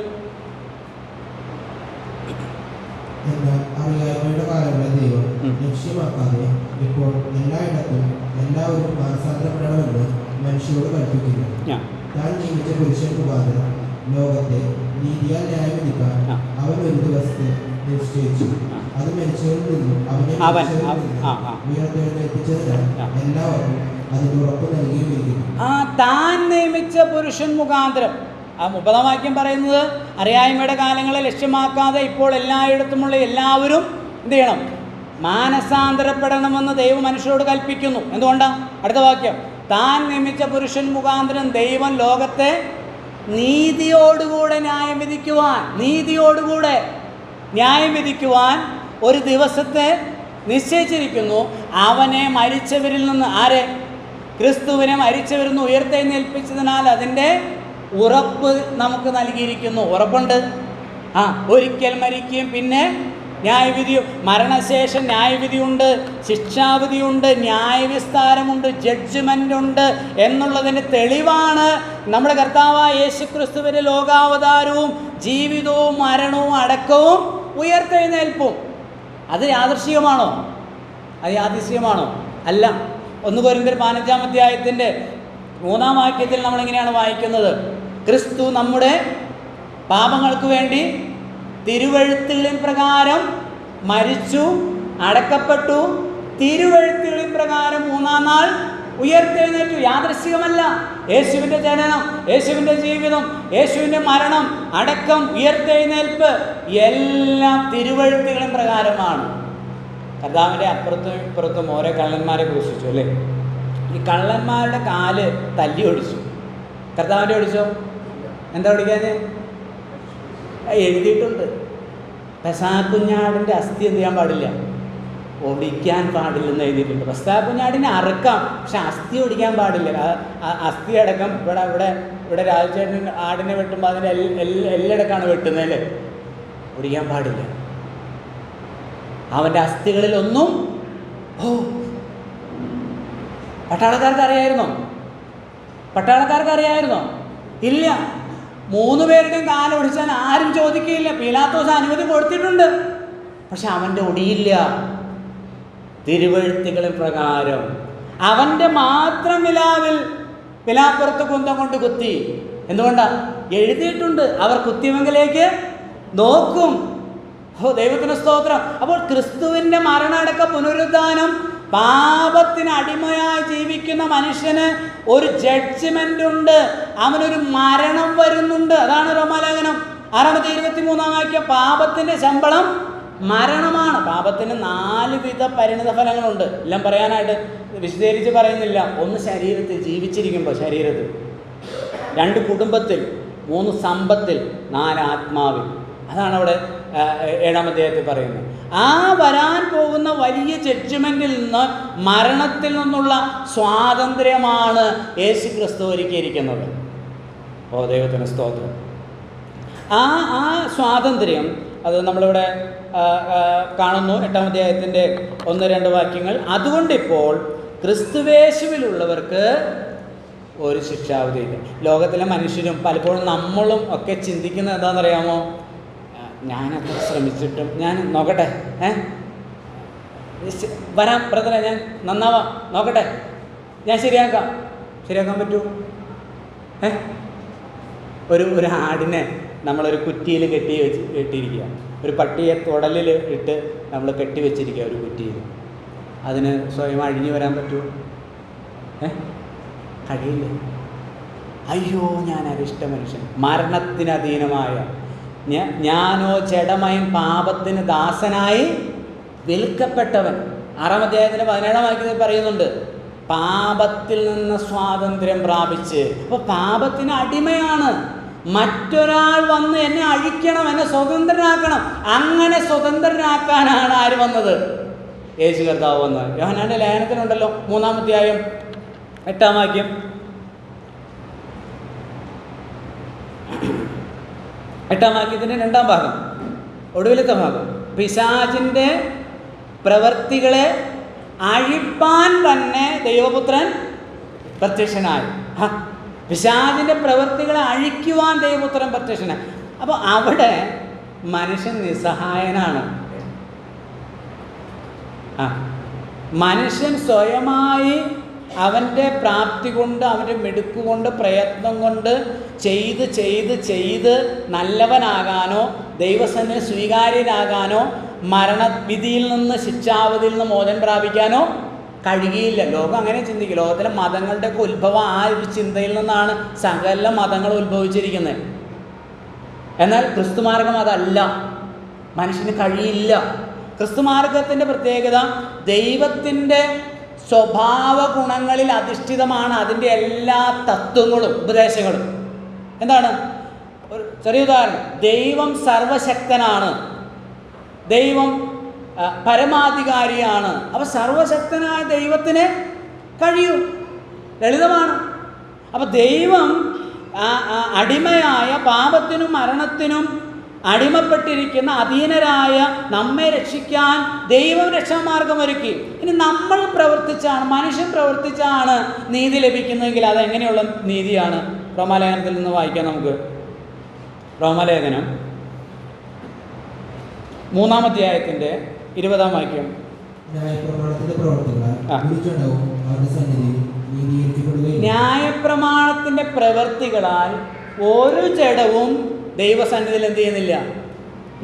എന്നാൽ അറിയായ്മയുടെ കാലങ്ങളെ ദൈവം ലക്ഷ്യമാക്കാതെ ഇപ്പോൾ എല്ലായിടത്തും എല്ലാവരും മാനസാന്തരപ്പെടണമെന്ന് മനുഷ്യരോട് കൽപ്പിക്കുന്നു. താൻ നിയമിച്ച പുരുഷൻ മുഖാന്തരം ലോകത്തെ നീതിയാൽ ന്യായം വിധിക്കാൻ അവൻ ഒരു ദിവസത്തെ നിശ്ചയിച്ചു. അത് മരിച്ചവരിൽ നിന്നും അവനെ ഉയർത്തെഴുന്നേൽപ്പിച്ചതിനാൽ എല്ലാവർക്കും അതിന് ഉറപ്പ് നൽകിയിരിക്കുന്നു. താൻ നിയമിച്ച പുരുഷൻ മുഖാന്തരം. 30-ാം വാക്യം പറയുന്നത് അറിയായ്മയുടെ കാലങ്ങളെ ലക്ഷ്യമാക്കാതെ ഇപ്പോൾ എല്ലായിടത്തുമുള്ള എല്ലാവരും എന്ത് ചെയ്യണം? മാനസാന്തരപ്പെടണമെന്ന് ദൈവം മനുഷ്യരോട് കൽപ്പിക്കുന്നു. എന്തുകൊണ്ടാണ്? അടുത്ത വാക്യം, താൻ നിയമിച്ച പുരുഷൻ മുഖാന്തരം ദൈവം ലോകത്തെ നീതിയോടുകൂടെ ന്യായം വിധിക്കുവാൻ ഒരു ദിവസത്തെ നിശ്ചയിച്ചിരിക്കുന്നു. അവനെ മരിച്ചവരിൽ നിന്ന്, ആരെ? ക്രിസ്തുവിനെ മരിച്ചവരിൽ നിന്ന് ഉയർത്തെഴുന്നേൽപ്പിച്ചതിനാൽ അതിൻ്റെ ഉറപ്പ് നമുക്ക് നൽകിയിരിക്കുന്നു. ഉറപ്പുണ്ട്. ഒരിക്കൽ മരിക്കുകയും പിന്നെ ന്യായവിധിയും, മരണശേഷം ന്യായവിധിയുണ്ട്, ശിക്ഷാവിധിയുണ്ട്, ന്യായവിസ്താരമുണ്ട്, ജഡ്ജ്മെൻ്റ് എന്നുള്ളതിന് തെളിവാണ് നമ്മുടെ കർത്താവായ യേശുക്രിസ്തുവിൻ്റെ ലോകാവതാരവും ജീവിതവും മരണവും അടക്കവും ഉയർത്തെഴുന്നേൽപ്പും. അത് യാദൃശ്ചികമാണോ? അത് യാദൃശ്ചികമാണോ? അല്ല. 1 കൊരിന്ത്യർ 15-ാം അധ്യായത്തിൻ്റെ 3-ാം വാക്യത്തിൽ നമ്മളിങ്ങനെയാണ് വായിക്കുന്നത്: ക്രിസ്തു നമ്മുടെ പാപങ്ങൾക്ക് വേണ്ടി തിരുവെഴുത്തുകളിൻ പ്രകാരം മരിച്ചു, അടക്കപ്പെട്ടു, തിരുവെഴുത്തുകളിൻ പ്രകാരം 3-ാം നാൾ ഉയർത്തെഴുന്നേറ്റു. യാദൃശ്ചികമല്ല. യേശുവിൻ്റെ ജനനം, യേശുവിൻ്റെ ജീവിതം, യേശുവിൻ്റെ മരണം, അടക്കം, ഉയർത്തെഴുന്നേൽപ്പ് എല്ലാം തിരുവെഴുത്തുകളിൻ പ്രകാരമാണ്. കർത്താവിൻ്റെ അപ്പുറത്തും ഇപ്പുറത്തും ഓരോ കള്ളന്മാരെ ക്രൂശിച്ചു അല്ലേ? ഈ കള്ളന്മാരുടെ കാല് തല്ലി ഒടിച്ചു. കർത്താവിൻ്റെ ഒടിച്ചോ? എന്താ ഒടിക്കാഞ്ഞ്? എഴുതിയിട്ടുണ്ട്. പെസഹക്കുഞ്ഞാടിൻ്റെ അസ്ഥി എന്ത് ചെയ്യാൻ പാടില്ല? ഒടിക്കാൻ പാടില്ലെന്ന് എഴുതിയിട്ടുണ്ട്. പെസഹക്കുഞ്ഞാടിനെ അറുക്കാം, പക്ഷെ അസ്ഥി ഒടിക്കാൻ പാടില്ല. അസ്ഥി അടക്കം ഇവിടെ രാജചേട്ടൻ ആടിനെ വെട്ടുമ്പോൾ അതിൻ്റെ എല്ലടക്കാണ് വെട്ടുന്നത് അല്ലേ? ഒടിക്കാൻ പാടില്ല. അവൻ്റെ അസ്ഥികളിലൊന്നും പട്ടാളക്കാർക്ക് അറിയായിരുന്നോ? ഇല്ല. 3 പേരുടെയും കാലൊടിച്ചാൽ ആരും ചോദിക്കുകയില്ല. പീലാത്തോസ് അനുമതി കൊടുത്തിട്ടുണ്ട്, പക്ഷെ അവൻ്റെ ഒടിയില്ല. തിരുവെഴുത്തുകളിൻ പ്രകാരം അവൻ്റെ മാത്രം വിലാപ്പുറത്ത് കുന്തം കൊണ്ട് കുത്തി. എന്തുകൊണ്ടാണ്? എഴുതിയിട്ടുണ്ട്, അവർ കുത്തിവെങ്കിലേക്ക് നോക്കും. ദൈവത്തിന് സ്തോത്രം. അപ്പോൾ ക്രിസ്തുവിൻ്റെ മരണമടക്ക പുനരുദ്ധാനം, പാപത്തിന് അടിമയായി ജീവിക്കുന്ന മനുഷ്യന് ഒരു ജഡ്ജ്മെൻ്റ് ഉണ്ട്, അവനൊരു മരണം വരുന്നുണ്ട്. അതാണ് റോമാലേഖനം 6:23 വാക്യം. പാപത്തിൻ്റെ ശമ്പളം മരണമാണ്. പാപത്തിന് 4 വിധ പരിണിത ഫലങ്ങളുണ്ട്. എല്ലാം പറയാനായിട്ട് വിശദീകരിച്ച് പറയുന്നില്ല. 1 ശരീരത്തിൽ ജീവിച്ചിരിക്കുമ്പോൾ, ശരീരത്തിൽ 2 കുടുംബത്തിൽ, 3 സമ്പത്തിൽ, 4 ആത്മാവിൽ. അതാണ് അവിടെ 7-ാം അധ്യായത്തിൽ പറയുന്നത്. ആ വരാൻ പോകുന്ന വലിയ ജഡ്ജ്മെൻറ്റിൽ നിന്ന്, മരണത്തിൽ നിന്നുള്ള സ്വാതന്ത്ര്യമാണ് യേശു ക്രിസ്തു ഒരുക്കിയിരിക്കുന്നത്. ദൈവത്തിന് സ്തോത്രം. ആ സ്വാതന്ത്ര്യം അത് നമ്മളിവിടെ കാണുന്നു. 8-ാം അധ്യായത്തിൻ്റെ 1-2 വാക്യങ്ങൾ. അതുകൊണ്ടിപ്പോൾ ക്രിസ്തുവേശുവിലുള്ളവർക്ക് ഒരു ശിക്ഷാവിധിയില്ല. ലോകത്തിലെ മനുഷ്യരും പലപ്പോഴും നമ്മളും ഒക്കെ ചിന്തിക്കുന്നത് എന്താണെന്നറിയാമോ? ഞാനത്ര ശ്രമിച്ചിട്ടും ഞാൻ നോക്കട്ടെ, വരാം ബ്രദറെ, ഞാൻ നന്നാവാം, നോക്കട്ടെ, ഞാൻ ശരിയാക്കാൻ പറ്റൂ? ഒരു ആടിനെ നമ്മളൊരു കുറ്റിയിൽ കെട്ടിയിരിക്കുക, ഒരു പട്ടിയെ തുടലിൽ ഇട്ട് നമ്മൾ കെട്ടിവെച്ചിരിക്കുക ഒരു കുറ്റിയിൽ. അതിന് സ്വയം അഴിഞ്ഞു വരാൻ പറ്റുമോ? കഴിയില്ല. അയ്യോ, ഞാൻ അരിഷ്ട മനുഷ്യൻ, മരണത്തിന് അധീനമായ ഞാനോ ജഡമയൻ, പാപത്തിന് ദാസനായി വിൽക്കപ്പെട്ടവൻ. 6-ാം അധ്യായത്തിൻ്റെ 17-ാം വാക്യത്തിൽ പറയുന്നുണ്ട്, പാപത്തിൽ നിന്ന് സ്വാതന്ത്ര്യം പ്രാപിച്ച്. അപ്പോൾ പാപത്തിന് അടിമയാണ്. മറ്റൊരാൾ വന്ന് എന്നെ അഴിക്കണം, എന്നെ സ്വതന്ത്രനാക്കണം. അങ്ങനെ സ്വതന്ത്രനാക്കാനാണ് ആര് വന്നത്? യേശു കർത്താവ് വന്നത്. യോഹന്നാന്റെ ലേഖനത്തിലുണ്ടല്ലോ 3-ാം അധ്യായം 8-ാം വാക്യം. 8-ാം വാക്യത്തിൻ്റെ 2-ാം ഭാഗം, ഒടുവിലത്തെ ഭാഗം. പിശാചിൻ്റെ പ്രവൃത്തികളെ അഴിപ്പാൻ തന്നെ ദൈവപുത്രൻ പ്രത്യക്ഷനായി. പിശാചിൻ്റെ പ്രവൃത്തികളെ അഴിക്കുവാൻ ദൈവപുത്രൻ പ്രത്യക്ഷനായി. അപ്പോൾ അവിടെ മനുഷ്യൻ നിസ്സഹായനാണ്. മനുഷ്യൻ സ്വയമായി അവൻ്റെ പ്രാപ്തി കൊണ്ട്, അവൻ്റെ മിടുക്കുകൊണ്ട്, പ്രയത്നം കൊണ്ട് ചെയ്ത് നല്ലവനാകാനോ, ദൈവസന്നിധിയിൽ സ്വീകാര്യനാകാനോ, മരണവിധിയിൽ നിന്ന്, ശിക്ഷാവിധിയിൽ നിന്ന് മോചനം പ്രാപിക്കാനോ കഴിയുകയില്ല. ലോകം അങ്ങനെ ചിന്തിക്കും. ലോകത്തിലെ മതങ്ങളുടെയൊക്കെ ഉത്ഭവം ആ ഒരു ചിന്തയിൽ നിന്നാണ് സകല മതങ്ങൾ ഉത്ഭവിച്ചിരിക്കുന്നത്. എന്നാൽ ക്രിസ്തുമാർഗം അതല്ല. മനുഷ്യന് കഴിയില്ല. ക്രിസ്തുമാർഗത്തിൻ്റെ പ്രത്യേകത ദൈവത്തിൻ്റെ സ്വഭാവ ഗുണങ്ങളിൽ അധിഷ്ഠിതമാണ് അതിൻ്റെ എല്ലാ തത്വങ്ങളും ഉപദേശങ്ങളും. എന്താണ്? ഒരു ചെറിയ ഉദാഹരണം. ദൈവം സർവശക്തനാണ്, ദൈവം പരമാധികാരിയാണ്. അപ്പോൾ സർവശക്തനായ ദൈവത്തിന് കഴിയും, ലളിതമാണ്. അപ്പോൾ ദൈവം അടിമയായ പാപത്തിനും മരണത്തിനും അടിമപ്പെട്ടിരിക്കുന്ന അധീനരായ നമ്മെ രക്ഷിക്കാൻ ദൈവം രക്ഷാമാർഗമൊരുക്കി. ഇനി നമ്മൾ പ്രവർത്തിച്ചാണ്, മനുഷ്യൻ പ്രവർത്തിച്ചാണ് നീതി ലഭിക്കുന്നതെങ്കിൽ അതെങ്ങനെയുള്ള നീതിയാണ്? റോമാലേഖനത്തിൽ നിന്ന് വായിക്കാം നമുക്ക്. റോമാലേഖനം 3-ാം അധ്യായത്തിൻ്റെ 20-ാം വാക്യം. ന്യായപ്രമാണത്തിന്റെ പ്രവൃത്തികളാൽ ഒരു ജഡവും ദൈവസന്നിധിയിൽ എന്ത് ചെയ്യുന്നില്ല?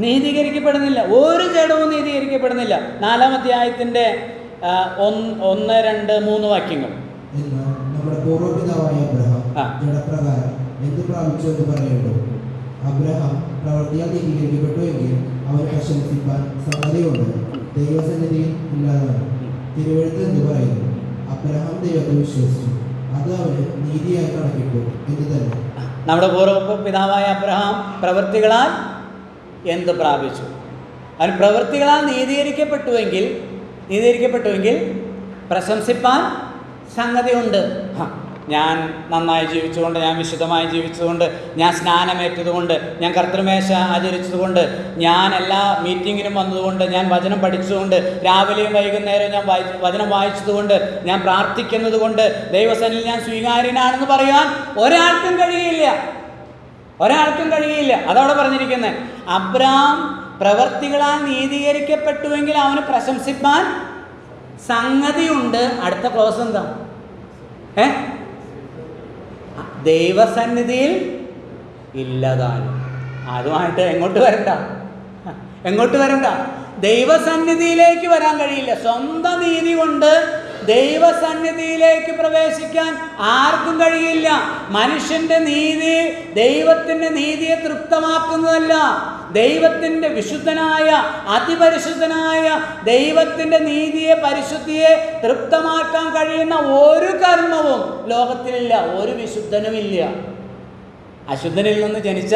നീതീകരിക്കപ്പെടുന്നില്ല. ഒരു ജഡവും നീതീകരിക്കപ്പെടുന്നില്ല. 4-ാം അധ്യായത്തിൻ്റെ 1, 2, 3 വാക്യങ്ങൾ. നമ്മുടെ പൂർവ്വപിതാവായ അബ്രഹാം ജഡപ്രകാരം എന്ത് പ്രാപിച്ചു എന്ന് പറയുന്നു? അബ്രഹാം പ്രവൃത്തിയാൽ നീതീകരിക്കപ്പെട്ടു എങ്കിൽ അവന് പ്രശംസിപ്പാൻ സംഗതിയുണ്ട്, ദൈവസന്നിധിയിൽ ഇല്ലാതാണ്. തിരുവെഴുത്ത് എന്ന് പറയുന്നു, അബ്രഹാം ദൈവത്തെ വിശ്വസിച്ചു, അത് അവന് നീതിയായി കണക്കിട്ടു എന്ന് തന്നെ. നമ്മുടെ പൂർവ്വ പിതാവായ അബ്രഹാം പ്രവൃത്തികളാൽ എന്ത് പ്രാപിച്ചു? അവൻ പ്രവൃത്തികളാൽ നീതീകരിക്കപ്പെട്ടുവെങ്കിൽ പ്രശംസിപ്പാൻ സംഗതിയുണ്ട്. ഞാൻ നന്നായി ജീവിച്ചുകൊണ്ട്, ഞാൻ വിശുദ്ധമായി ജീവിച്ചതുകൊണ്ട്, ഞാൻ സ്നാനമേറ്റതുകൊണ്ട്, ഞാൻ കർത്തൃമേശ ആചരിച്ചതുകൊണ്ട്, ഞാൻ എല്ലാ മീറ്റിങ്ങിനും വന്നതുകൊണ്ട്, ഞാൻ വചനം പഠിച്ചതുകൊണ്ട്, രാവിലെയും വൈകുന്നേരവും ഞാൻ വചനം വായിച്ചതുകൊണ്ട്, ഞാൻ പ്രാർത്ഥിക്കുന്നത് കൊണ്ട് ദൈവസന്നിധിയിൽ ഞാൻ സ്വീകാര്യനാണെന്ന് പറയാൻ ഒരാൾക്കും കഴിയില്ല. അതവിടെ പറഞ്ഞിരിക്കുന്നത്. അബ്രഹാം പ്രവർത്തികളാൽ നീതീകരിക്കപ്പെട്ടുവെങ്കിൽ അവന് പ്രശംസിപ്പാൻ സംഗതിയുണ്ട്. അടുത്ത ക്ലോസ് എന്താ? ദൈവസന്നിധിയിൽ ഇല്ലതാനും. അതുമായിട്ട് എങ്ങോട്ട് വരണ്ട? ദൈവസന്നിധിയിലേക്ക് വരാൻ കഴിയില്ല. സ്വന്തം നീതി കൊണ്ട് ദൈവസന്നിധിയിലേക്ക് പ്രവേശിക്കാൻ ആർക്കും കഴിയില്ല. മനുഷ്യന്റെ നീതി ദൈവത്തിൻ്റെ നീതിയെ തൃപ്തമാക്കുന്നതല്ല. ദൈവത്തിൻ്റെ വിശുദ്ധനായ, അതിപരിശുദ്ധനായ ദൈവത്തിൻ്റെ നീതിയെ, പരിശുദ്ധിയെ തൃപ്തമാക്കാൻ കഴിയുന്ന ഒരു കർമ്മവും ലോകത്തിലില്ല, ഒരു വിശുദ്ധനുമില്ല. അശുദ്ധനിൽ നിന്ന് ജനിച്ച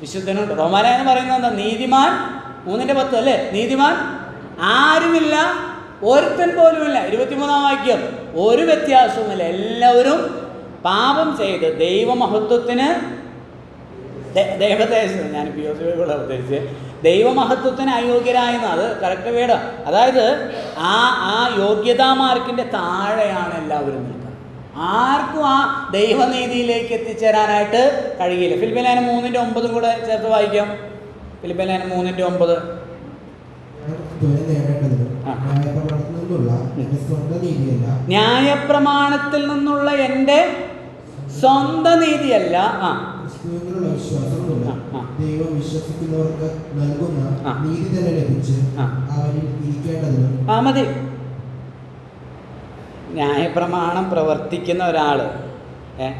വിശുദ്ധനുണ്ട്. റോമാലേഖനം പറയുന്നത് എന്താ? നീതിമാൻ 3:10 അല്ലേ? നീതിമാൻ ആരുമില്ല, ഒരുത്തൻ പോലുമില്ല. 23-ാം വാക്യം. ഒരു വ്യത്യാസവുമില്ല, എല്ലാവരും പാപം ചെയ്ത് ദൈവമഹത്വത്തിന് ഞാൻ ഉദ്ദേശിച്ച് ദൈവമഹത്വത്തിന് അയോഗ്യരായെന്ന്. അത് കറക്റ്റ് വേർഡ്. അതായത് ആ യോഗ്യതാ മാർക്കിൻ്റെ താഴെയാണ് എല്ലാവരും നിൽക്കുന്നത്. ആർക്കും ആ ദൈവനീതിയിലേക്ക് എത്തിച്ചേരാനായിട്ട് കഴിയില്ല. ഫിലിപ്പിയർ 3:9 കൂടെ ചേർത്ത് വായിക്കാം. ഫിലിപ്പിയർ 3:9. ന്യായപ്രമാണത്തിൽ നിന്നുള്ള എൻ്റെ സ്വന്തം നീതിയല്ല, ദൈവം വിശ്വസിക്കുന്നവർക്ക് നൽകുന്ന നീതി തന്നെ ലഭിച്ച് അവനിൽ ഇരിക്കേണ്ടതിനും. മതി. ന്യായപ്രമാണം പ്രവർത്തിക്കുന്ന ഒരാൾ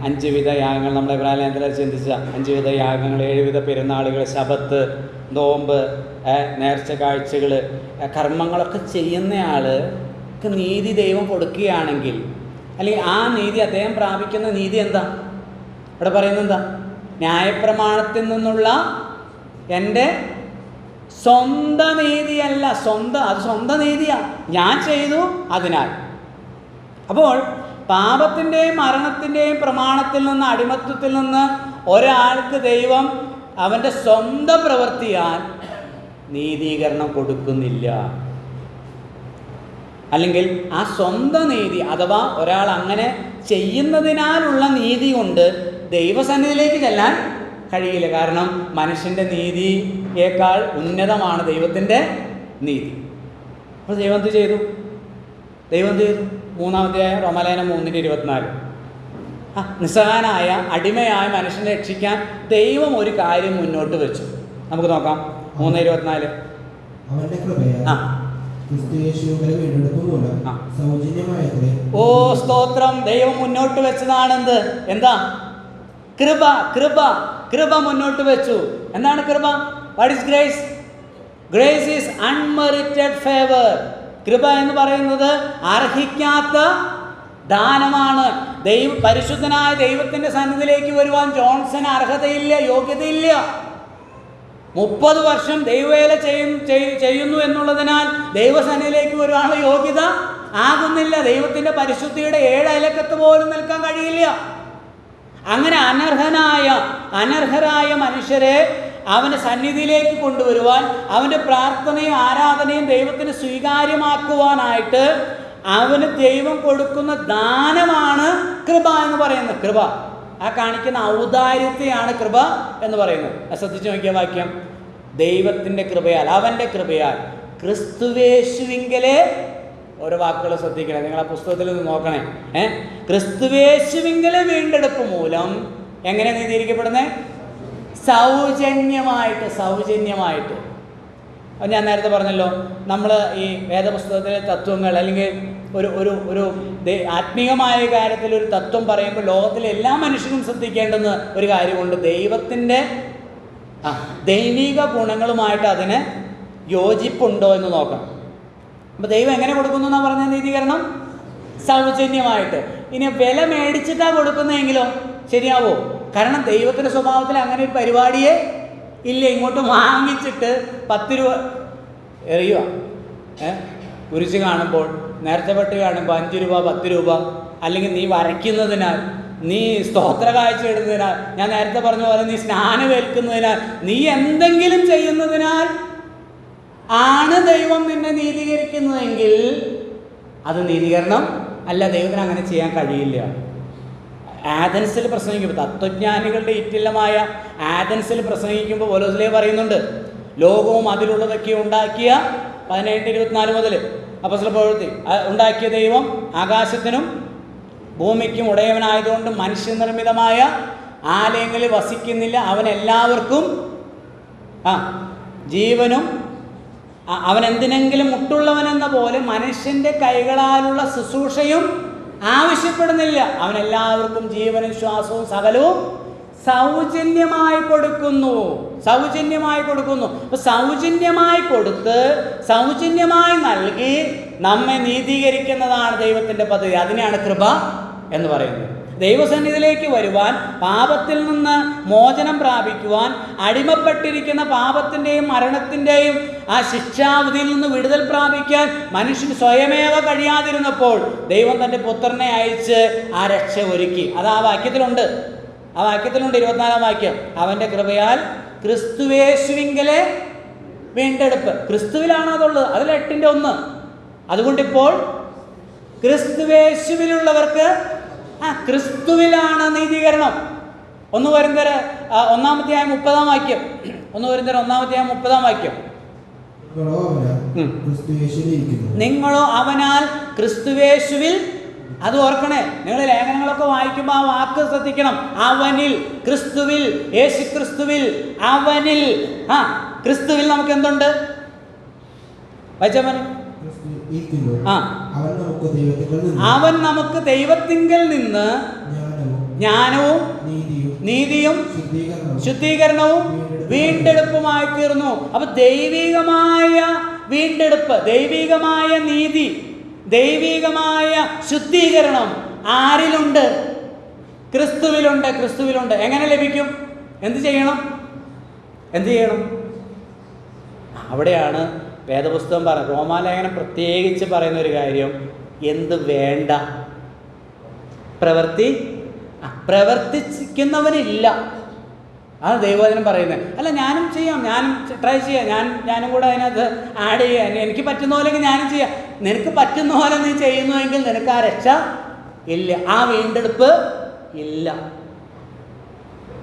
5 വിധ യാഗങ്ങൾ, നമ്മുടെ ഇബ്രാഹിം ചിന്തിച്ച 5 വിധ യാഗങ്ങൾ, 7 വിധ പെരുന്നാളുകൾ, ശബത്ത്, നോമ്പ്, നേർച്ച കാഴ്ചകൾ, കർമ്മങ്ങളൊക്കെ ചെയ്യുന്നയാൾക്ക് നീതി ദൈവം കൊടുക്കുകയാണെങ്കിൽ, അല്ലെങ്കിൽ ആ നീതി അദ്ദേഹം പ്രാപിക്കുന്ന നീതി എന്താ? ഇവിടെ പറയുന്നത് എന്താ? ന്യായപ്രമാണത്തിൽ നിന്നുള്ള എൻ്റെ സ്വന്തം നീതിയല്ല, അത് സ്വന്തം നീതിയാണ്, ഞാൻ ചെയ്തു അതിനാൽ. അപ്പോൾ പാപത്തിൻ്റെയും മരണത്തിൻ്റെയും പ്രമാണത്തിൽ നിന്ന്, അടിമത്വത്തിൽ നിന്ന് ഒരാൾക്ക് ദൈവം അവൻ്റെ സ്വന്തം പ്രവൃത്തിയാൽ നീതീകരണം കൊടുക്കുന്നില്ല. അല്ലെങ്കിൽ ആ സ്വന്തം നീതി, അഥവാ ഒരാൾ അങ്ങനെ ചെയ്യുന്നതിനാലുള്ള നീതി കൊണ്ട് ദൈവസന്നിധിയിലേക്ക് ചെല്ലാൻ കഴിയില്ല. കാരണം മനുഷ്യൻ്റെ നീതിയേക്കാൾ ഉന്നതമാണ് ദൈവത്തിൻ്റെ നീതി. അപ്പോൾ ദൈവം എന്ത് ചെയ്തു? 3-ാം അധ്യായം റോമാലേഖനം 3:24. നിസ്സഹായനായ അടിമയായ മനുഷ്യനെ രക്ഷിക്കാൻ ദൈവം ഒരു കാര്യം മുന്നോട്ട് വെച്ചു. നമുക്ക് നോക്കാം. 3:24. അവന്റെ കൃപയാൽ ഓ സ്തോത്രം! ദൈവം മുന്നോട്ട് വെച്ചതാണെന്ത്? എന്താ? കൃപ മുന്നോട്ട് വെച്ചു. എന്താണ് കൃപ? What is grace? Grace is unmerited favour. കൃപ എന്ന് പറയുന്നത് അർഹിക്കാത്ത ദാനമാണ്. പരിശുദ്ധനായ ദൈവത്തിൻ്റെ സന്നിധിയിലേക്ക് വരുവാൻ ജോൺസന് അർഹതയില്ല, യോഗ്യതയില്ല. 30 വർഷം ദൈവവേല ചെയ്യുന്നു എന്നുള്ളതിനാൽ ദൈവസന്നിധിയിലേക്ക് വരുവാനുള്ള യോഗ്യത ആകുന്നില്ല. ദൈവത്തിൻ്റെ പരിശുദ്ധിയുടെ 7 അയലക്കത്ത് പോലും നിൽക്കാൻ കഴിയില്ല. അങ്ങനെ അനർഹരായ മനുഷ്യരെ അവൻ്റെ സന്നിധിയിലേക്ക് കൊണ്ടുവരുവാൻ, അവൻ്റെ പ്രാർത്ഥനയും ആരാധനയും ദൈവത്തിന് സ്വീകാര്യമാക്കുവാനായിട്ട് അവന് ദൈവം കൊടുക്കുന്ന ദാനമാണ് കൃപ എന്ന് പറയുന്നത്. കൃപ, ആ കാണിക്കുന്ന ഔദാര്യത്തെയാണ് കൃപ എന്ന് പറയുന്നത്. ശ്രദ്ധിച്ചു നോക്കിയ വാക്യം, ദൈവത്തിൻ്റെ കൃപയാൽ, അവൻ്റെ കൃപയാൽ ക്രിസ്തുവേശുവിങ്കലെ, ഓരോ വാക്കുകൾ ശ്രദ്ധിക്കണം, നിങ്ങൾ ആ പുസ്തകത്തിൽ നിന്ന് നോക്കണേ. ക്രിസ്തുവേശുവിങ്കലെ വീണ്ടെടുപ്പ് മൂലം എങ്ങനെ നീതീകരിക്കപ്പെടുന്നത്? സൗജന്യമായിട്ട്. ഞാൻ നേരത്തെ പറഞ്ഞല്ലോ, നമ്മൾ ഈ വേദപുസ്തകത്തിലെ തത്വങ്ങൾ അല്ലെങ്കിൽ ഒരു ആത്മീയമായ കാര്യത്തിൽ ഒരു തത്വം പറയുമ്പോൾ ലോകത്തിലെ എല്ലാ മനുഷ്യരും ശ്രദ്ധിക്കേണ്ടുന്ന ഒരു കാര്യമുണ്ട്. ദൈവത്തിൻ്റെ ദൈവിക ഗുണങ്ങളുമായിട്ട് അതിന് യോജിപ്പുണ്ടോ എന്ന് നോക്കണം. അപ്പോൾ ദൈവം എങ്ങനെ കൊടുക്കുന്നു എന്നാണ് പറഞ്ഞ നീതീകരണം? സൗജന്യമായിട്ട്. ഇനി വില മേടിച്ചിട്ടാണ് കൊടുക്കുന്നതെങ്കിലോ ശരിയാവോ? കാരണം ദൈവത്തിൻ്റെ സ്വഭാവത്തിൽ അങ്ങനെ ഒരു പരിപാടിയേ ഇല്ല. ഇങ്ങോട്ട് വാങ്ങിച്ചിട്ട് 10 രൂപ എറിയുക, കുരിശ് കാണുമ്പോൾ, നേർച്ചപ്പെട്ട് കാണുമ്പോൾ 5 രൂപ 10 രൂപ, അല്ലെങ്കിൽ നീ വരയ്ക്കുന്നതിനാൽ, നീ സ്തോത്ര കാഴ്ച ഇടുന്നതിനാൽ, ഞാൻ നേരത്തെ പറഞ്ഞ പോലെ നീ സ്നാനമേൽക്കുന്നതിനാൽ, നീ എന്തെങ്കിലും ചെയ്യുന്നതിനാൽ ആണ് ദൈവം നിന്നെ നീതീകരിക്കുന്നതെങ്കിൽ അത് നീതീകരണം അല്ല. ദൈവത്തിന് അങ്ങനെ ചെയ്യാൻ കഴിയില്ല. ആഥൻസിൽ പ്രസംഗിക്കുമ്പോൾ, തത്വജ്ഞാനികളുടെ ഇറ്റില്ലമായ ആഥൻസിൽ പ്രസംഗിക്കുമ്പോൾ പൗലോസ് പറയുന്നുണ്ട്, ലോകവും അതിലുള്ളതൊക്കെ ഉണ്ടാക്കിയ 17:24 മുതൽ അപ്പോസ്തലൻ പ്രവൃത്തി, ഉണ്ടാക്കിയ ദൈവം ആകാശത്തിനും ഭൂമിക്കും ഉടയവനായതുകൊണ്ട് മനുഷ്യനിർമ്മിതമായ ആലയങ്ങളിൽ വസിക്കുന്നില്ല. അവൻ എല്ലാവർക്കും ജീവനും അവൻ എന്തിനെങ്കിലും മുട്ടുള്ളവനെന്ന പോലെ മനുഷ്യൻ്റെ കൈകളാലുള്ള ശുശ്രൂഷയും ആവശ്യപ്പെടുന്നില്ല. അവൻ എല്ലാവർക്കും ജീവനും ശ്വാസവും സകലവും സൗജന്യമായി കൊടുക്കുന്നു. അപ്പോൾ സൗജന്യമായി കൊടുത്ത് സൗജന്യമായി നൽകി നമ്മെ നീതീകരിക്കുന്നതാണ് ദൈവത്തിൻ്റെ പദ്ധതി. അതിനെയാണ് കൃപ എന്ന് പറയുന്നത്. ദൈവസന്നിധിയിലേക്ക് വരുവാൻ, പാപത്തിൽ നിന്ന് മോചനം പ്രാപിക്കുവാൻ, അടിമപ്പെട്ടിരിക്കുന്ന പാപത്തിൻ്റെയും മരണത്തിൻ്റെയും ആ ശിക്ഷാവിധിയിൽ നിന്ന് വിടുതൽ പ്രാപിക്കാൻ മനുഷ്യന് സ്വയമേവ കഴിയാതിരുന്നപ്പോൾ ദൈവം തൻ്റെ പുത്രനെ അയച്ച് ആ രക്ഷ ഒരുക്കി. അത് ആ വാക്യത്തിലുണ്ട്. 24-ാം വാക്യം, അവൻ്റെ കൃപയാൽ ക്രിസ്തുവേശുവിങ്കലെ വീണ്ടെടുപ്പ്. ക്രിസ്തുവിലാണ് അതുള്ളത്. അതിൽ 8-ന്റെ 1. അതുകൊണ്ടിപ്പോൾ ക്രിസ്തുവേശുവിലുള്ളവർക്ക് ക്രിസ്തുവിലാണ് നീതീകരണം. 1 കൊരിന്ത്യർ 1-ാം വാക്യം, 1 കൊരിന്ത്യർ 1-ാം വാക്യം, നിങ്ങളോ അവനാൽ ക്രിസ്തുവേശുവിൽ. അത് ഓർക്കണേ, നിങ്ങൾ ലേഖനങ്ങളൊക്കെ വായിക്കുമ്പോൾ ആ വാക്ക് ശ്രദ്ധിക്കണം. അവനിൽ, ക്രിസ്തുവിൽ, യേശു ക്രിസ്തുവിൽ, അവനിൽ. ക്രിസ്തുവിൽ നമുക്ക് എന്തുണ്ട്? വായിച്ചാൽ അവൻ നമുക്ക് ദൈവത്തിങ്കൽ നിന്ന് ജ്ഞാനവും നീതിയും ശുദ്ധീകരണവും വീണ്ടെടുപ്പുമായി തീർന്നു. അപ്പൊ ദൈവികമായ വീണ്ടെടുപ്പ്, ദൈവികമായ നീതി, ദൈവികമായ ശുദ്ധീകരണം ആരിലുണ്ട്? ക്രിസ്തുവിലുണ്ട്. എങ്ങനെ ലഭിക്കും? എന്ത് ചെയ്യണം? അവിടെയാണ് വേദപുസ്തകം റോമാലേഖനം പ്രത്യേകിച്ച് പറയുന്ന ഒരു കാര്യം, എന്ത് വേണ്ട? പ്രവർത്തിക്കുന്നവനില്ല. അത് ദൈവവചനം പറയുന്നത്. അല്ല, ഞാനും ചെയ്യാം, ഞാനും ട്രൈ ചെയ്യാം, ഞാനും കൂടെ അതിനകത്ത് ആഡ് ചെയ്യാം, എനിക്ക് പറ്റുന്ന പോലെങ്കിൽ ഞാനും ചെയ്യാം. നിനക്ക് പറ്റുന്ന പോലെ നീ ചെയ്യുന്നുവെങ്കിൽ നിനക്ക് ആ രക്ഷ ഇല്ല, ആ വീണ്ടെടുപ്പ് ഇല്ല.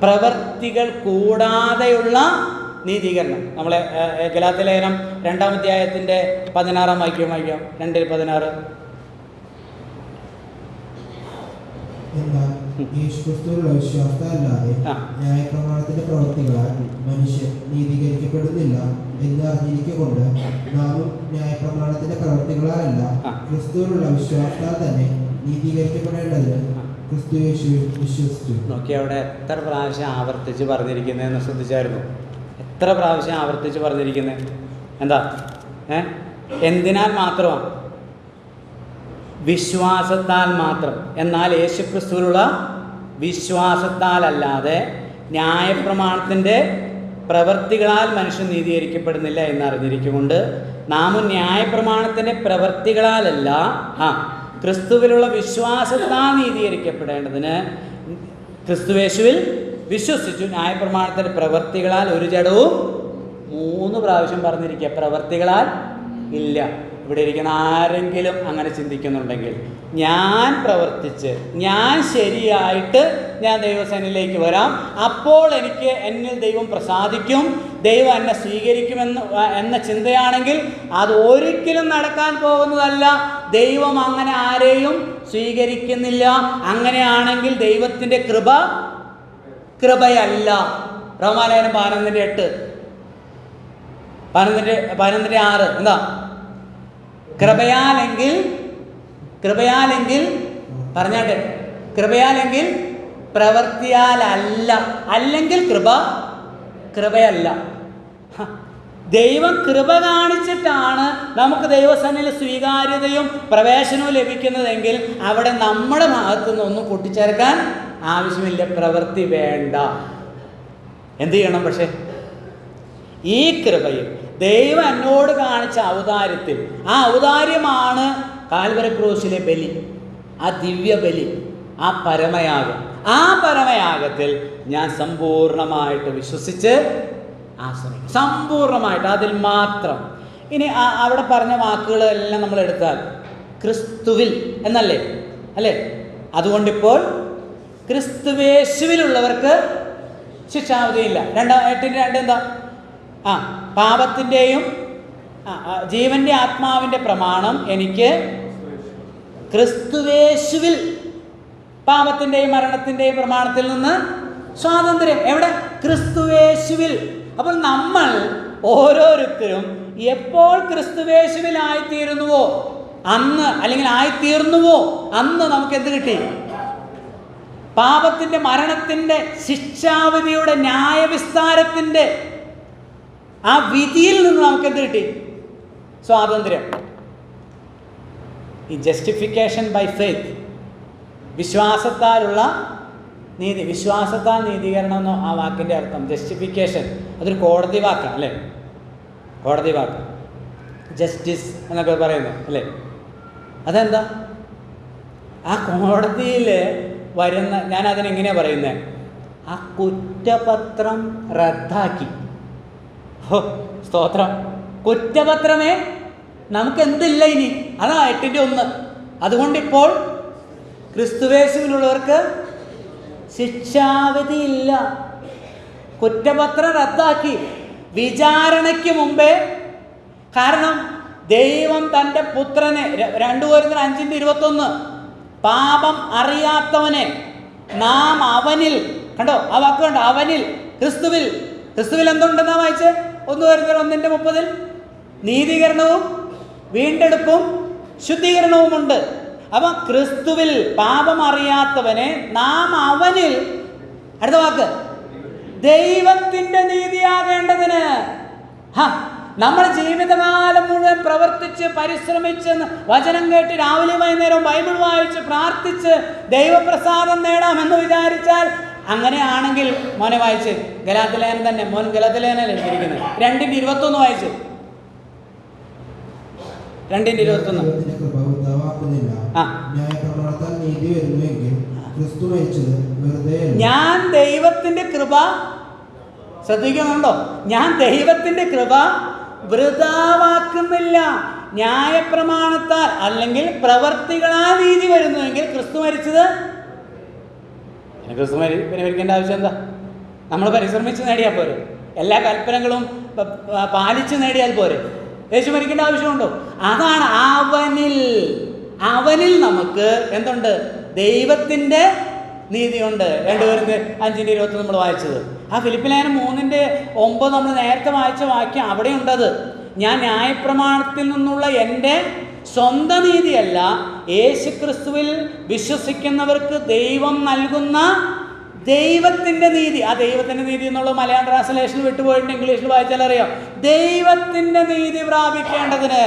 പ്രവർത്തികൾ കൂടാതെയുള്ള നീതീകരണം. നമ്മളെ ഗലാത്യ ലേഖനം 2-ാം അധ്യായത്തിൻ്റെ 16-ാം വാക്യം വായിക്കാം. 2:16. എന്നാൽ യേശുക്രിസ്തുവിലുള്ള വിശ്വാസത്താലല്ലാതെ ന്യായപ്രമാണത്തിന്റെ പ്രവൃത്തികളാൽ മനുഷ്യൻ നീതീകരിക്കപ്പെടുന്നില്ല എന്ന് അറിഞ്ഞിരിക്കൊണ്ട് നാമും ന്യായപ്രമാണത്തിന്റെ പ്രവൃത്തികളാലല്ല ക്രിസ്തുവിലുള്ള വിശ്വാസത്താൽ തന്നെ നീതീകരിക്കപ്പെടേണ്ടതിന് ക്രിസ്തു യേശുവിൽ വിശ്വസിച്ചു. നോക്കി, അവിടെ എത്ര പ്രാവശ്യം ആവർത്തിച്ച് പറഞ്ഞിരിക്കുന്നതെന്ന് ശ്രദ്ധിച്ചായിരുന്നു? എത്ര പ്രാവശ്യം ആവർത്തിച്ച് പറഞ്ഞിരിക്കുന്നത്? എന്താ? എന്തിനാൽ മാത്രമാണ്? വിശ്വാസത്താൽ മാത്രം. എന്നാൽ യേശുക്രിസ്തുവിലുള്ള വിശ്വാസത്താലല്ലാതെ ന്യായപ്രമാണത്തിൻ്റെ പ്രവൃത്തികളാൽ മനുഷ്യൻ നീതീകരിക്കപ്പെടുന്നില്ല എന്നറിഞ്ഞിരിക്കുകൊണ്ട് നാമും ന്യായപ്രമാണത്തിൻ്റെ പ്രവൃത്തികളാലല്ല ക്രിസ്തുവിലുള്ള വിശ്വാസത്താൽ നീതീകരിക്കപ്പെടേണ്ടതിന് ക്രിസ്തുവേശുവിൽ വിശ്വസിച്ചു. ന്യായപ്രമാണത്തിൻ്റെ പ്രവൃത്തികളാൽ ഒരു ജഡവും 3 പ്രാവശ്യം പറഞ്ഞിരിക്കുക. പ്രവൃത്തികളാൽ ഇല്ല. ഇവിടെ ഇരിക്കുന്ന ആരെങ്കിലും അങ്ങനെ ചിന്തിക്കുന്നുണ്ടെങ്കിൽ, ഞാൻ പ്രവർത്തിച്ച് ഞാൻ ശരിയായിട്ട് ഞാൻ ദൈവസേനയിലേക്ക് വരാം, അപ്പോൾ എനിക്ക് എന്നിൽ ദൈവം പ്രസാദിക്കും, ദൈവം എന്നെ സ്വീകരിക്കുമെന്ന ചിന്തയാണെങ്കിൽ അത് ഒരിക്കലും നടക്കാൻ പോകുന്നതല്ല. ദൈവം അങ്ങനെ ആരെയും സ്വീകരിക്കുന്നില്ല. അങ്ങനെയാണെങ്കിൽ ദൈവത്തിൻ്റെ കൃപയല്ല. റോമാലേഖനം 11:8 11:6 എന്താ? കൃപയാലെങ്കിൽ പറഞ്ഞാട്ടെ, കൃപയാലെങ്കിൽ പ്രവൃത്തിയാലല്ല, അല്ലെങ്കിൽ കൃപയല്ല. ദൈവം കൃപ കാണിച്ചിട്ടാണ് നമുക്ക് ദൈവസന്നിധിയിൽ സ്വീകാര്യതയും പ്രവേശനവും ലഭിക്കുന്നതെങ്കിൽ അവിടെ നമ്മുടെ ഭാഗത്തുനിന്ന് ഒന്നും കൂട്ടിച്ചേർക്കാൻ ആവശ്യമില്ല. പ്രവൃത്തി വേണ്ട. എന്ത് ചെയ്യണം? പക്ഷേ ഈ കൃപയിൽ ദൈവം എന്നോട് കാണിച്ച ഔദാര്യത്തിൽ, ആ ഔദാര്യമാണ് കാൽവരി ക്രൂശിലെ ബലി, ആ ദിവ്യ ബലി, ആ പരമയാഗം. ആ പരമയാഗത്തിൽ ഞാൻ സമ്പൂർണ്ണമായിട്ട് വിശ്വസിച്ച് ആശ്രയിക്കും, സമ്പൂർണ്ണമായിട്ട് അതിൽ മാത്രം. ഇനി അവിടെ പറഞ്ഞ വാക്കുകളെല്ലാം നമ്മൾ എടുത്താൽ ക്രിസ്തുവിൽ എന്നല്ലേ, അല്ലേ? അതുകൊണ്ടിപ്പോൾ ക്രിസ്തുവേശുവിലുള്ളവർക്ക് ശിക്ഷാവധിയില്ല. 8:2 എന്താ? പാപത്തിൻ്റെയും ജീവൻ്റെ ആത്മാവിൻ്റെ പ്രമാണം എനിക്ക് ക്രിസ്തുവേശുവിൽ പാപത്തിൻ്റെയും മരണത്തിൻ്റെയും പ്രമാണത്തിൽ നിന്ന് സ്വാതന്ത്ര്യം. എവിടെ? ക്രിസ്തുവേശുവിൽ. അപ്പോൾ നമ്മൾ ഓരോരുത്തരും എപ്പോൾ ക്രിസ്തുവേശുവിലായിത്തീരുന്നുവോ അന്ന്, അല്ലെങ്കിൽ ആയിത്തീർന്നുവോ അന്ന് നമുക്ക് എന്ത് കിട്ടി? പാപത്തിൻ്റെ, മരണത്തിൻ്റെ, ശിക്ഷാവിധിയുടെ, ന്യായവിസ്താരത്തിൻ്റെ ആ വിധിയിൽ നിന്ന് നമുക്ക് എന്ത് കിട്ടി? സ്വാതന്ത്ര്യം. ഈ ജസ്റ്റിഫിക്കേഷൻ ബൈ ഫെയ്ത്ത്, വിശ്വാസത്താലുള്ള നീതി, വിശ്വാസത്താൽ നീതീകരണം എന്നോ ആ വാക്കിൻ്റെ അർത്ഥം. ജസ്റ്റിഫിക്കേഷൻ അതൊരു കോടതി വാക്കാണ്, അല്ലേ? കോടതി വാക്ക്, ജസ്റ്റിസ് എന്നൊക്കെ പറയുന്നത്, അല്ലേ? അതെന്താ? ആ കോടതിയിൽ വരുന്ന, ഞാൻ അതിനെങ്ങനെയാണ് പറയുന്നത്? ആ കുറ്റപത്രം റദ്ദാക്കി. സ്തോത്രം. കുറ്റപത്രമേ നമുക്കെന്തില്ല ഇനി. അതാ 8:1. അതുകൊണ്ടിപ്പോൾ ക്രിസ്തുവേശുവിലുള്ളവർക്ക് ശിക്ഷാവിധിയില്ല. കുറ്റപത്രം റദ്ദാക്കി. വിചാരണയ്ക്ക് മുമ്പേ, കാരണം ദൈവം തൻ്റെ പുത്രനെ, 2 Corinthians 5:21, പാപം അറിയാത്തവനെ നാം അവനിൽ, കണ്ടോ ആ വാക്ക് കണ്ടോ? അവനിൽ, ക്രിസ്തുവിൽ. ക്രിസ്തുവിൽ എന്തുണ്ടെന്നാ വായിച്ചേ? 1 Corinthians 1:30 നീതീകരണവും വീണ്ടെടുപ്പും ശുദ്ധീകരണവുമുണ്ട്. അപ്പം ക്രിസ്തുവിൽ പാപം അറിയാത്തവനെ നാം അവനിൽ, അടുത്ത വാക്ക്, ദൈവത്തിൻ്റെ നീതിയാകേണ്ടതിന്. നമ്മൾ ജീവിതകാലം മുഴുവൻ പ്രവർത്തിച്ച് പരിശ്രമിച്ച് വചനം കേട്ട് രാവിലെ വൈകുന്നേരം ബൈബിൾ വായിച്ച് പ്രാർത്ഥിച്ച് ദൈവപ്രസാദം നേടാമെന്ന് വിചാരിച്ചാൽ, അങ്ങനെയാണെങ്കിൽ മോനെ വായിച്ച് ഗലാത്യലേഖനം തന്നെ, മോൻ ഗലാത്യലേഖനം എഴുതിയിരിക്കുന്നത് 2:21 വായിച്ച്. 2:21. ഞാൻ ദൈവത്തിൻ്റെ കൃപ, ശ്രദ്ധിക്കുന്നുണ്ടോ? ഞാൻ ദൈവത്തിൻ്റെ കൃപ വൃഥാവാക്കുന്നില്ല. ന്യായപ്രമാണത്താൽ അല്ലെങ്കിൽ പ്രവർത്തികളാൽ നീതി വരുന്നുവെങ്കിൽ ക്രിസ്തു മരിച്ചത്, ക്രിസ്തു മരിക്കേണ്ട ആവശ്യം എന്താ? നമ്മൾ പരിശ്രമിച്ച് നേടിയാൽ പോരെ? എല്ലാ കൽപ്പനകളും പാലിച്ച് നേടിയാൽ പോരെ? യേശു മരിക്കേണ്ട ആവശ്യമുണ്ടോ? അതാണ് അവനിൽ നമുക്ക് എന്തുണ്ട്? ദൈവത്തിൻ്റെ നീതിയുണ്ട്. 2 Corinthians 5:20 നമ്മൾ വായിച്ചത്. ആ ഫിലിപ്പിലേഖനം 3:9 നമ്മൾ നേരത്തെ വായിച്ച വാക്യം അവിടെ ഉണ്ടത്. ഞാൻ ന്യായപ്രമാണത്തിൽ നിന്നുള്ള എൻ്റെ സ്വന്തം നീതിയല്ല, യേശുക്രിസ്തുവിൽ വിശ്വസിക്കുന്നവർക്ക് ദൈവം നൽകുന്ന ദൈവത്തിൻ്റെ നീതി. ആ ദൈവത്തിൻ്റെ നീതി എന്നുള്ള മലയാളം ട്രാൻസ്ലേഷൻ വിട്ടുപോയിട്ട് ഇംഗ്ലീഷിൽ വായിച്ചാൽ അറിയാം. ദൈവത്തിൻ്റെ നീതി പ്രാപിക്കേണ്ടതിന്,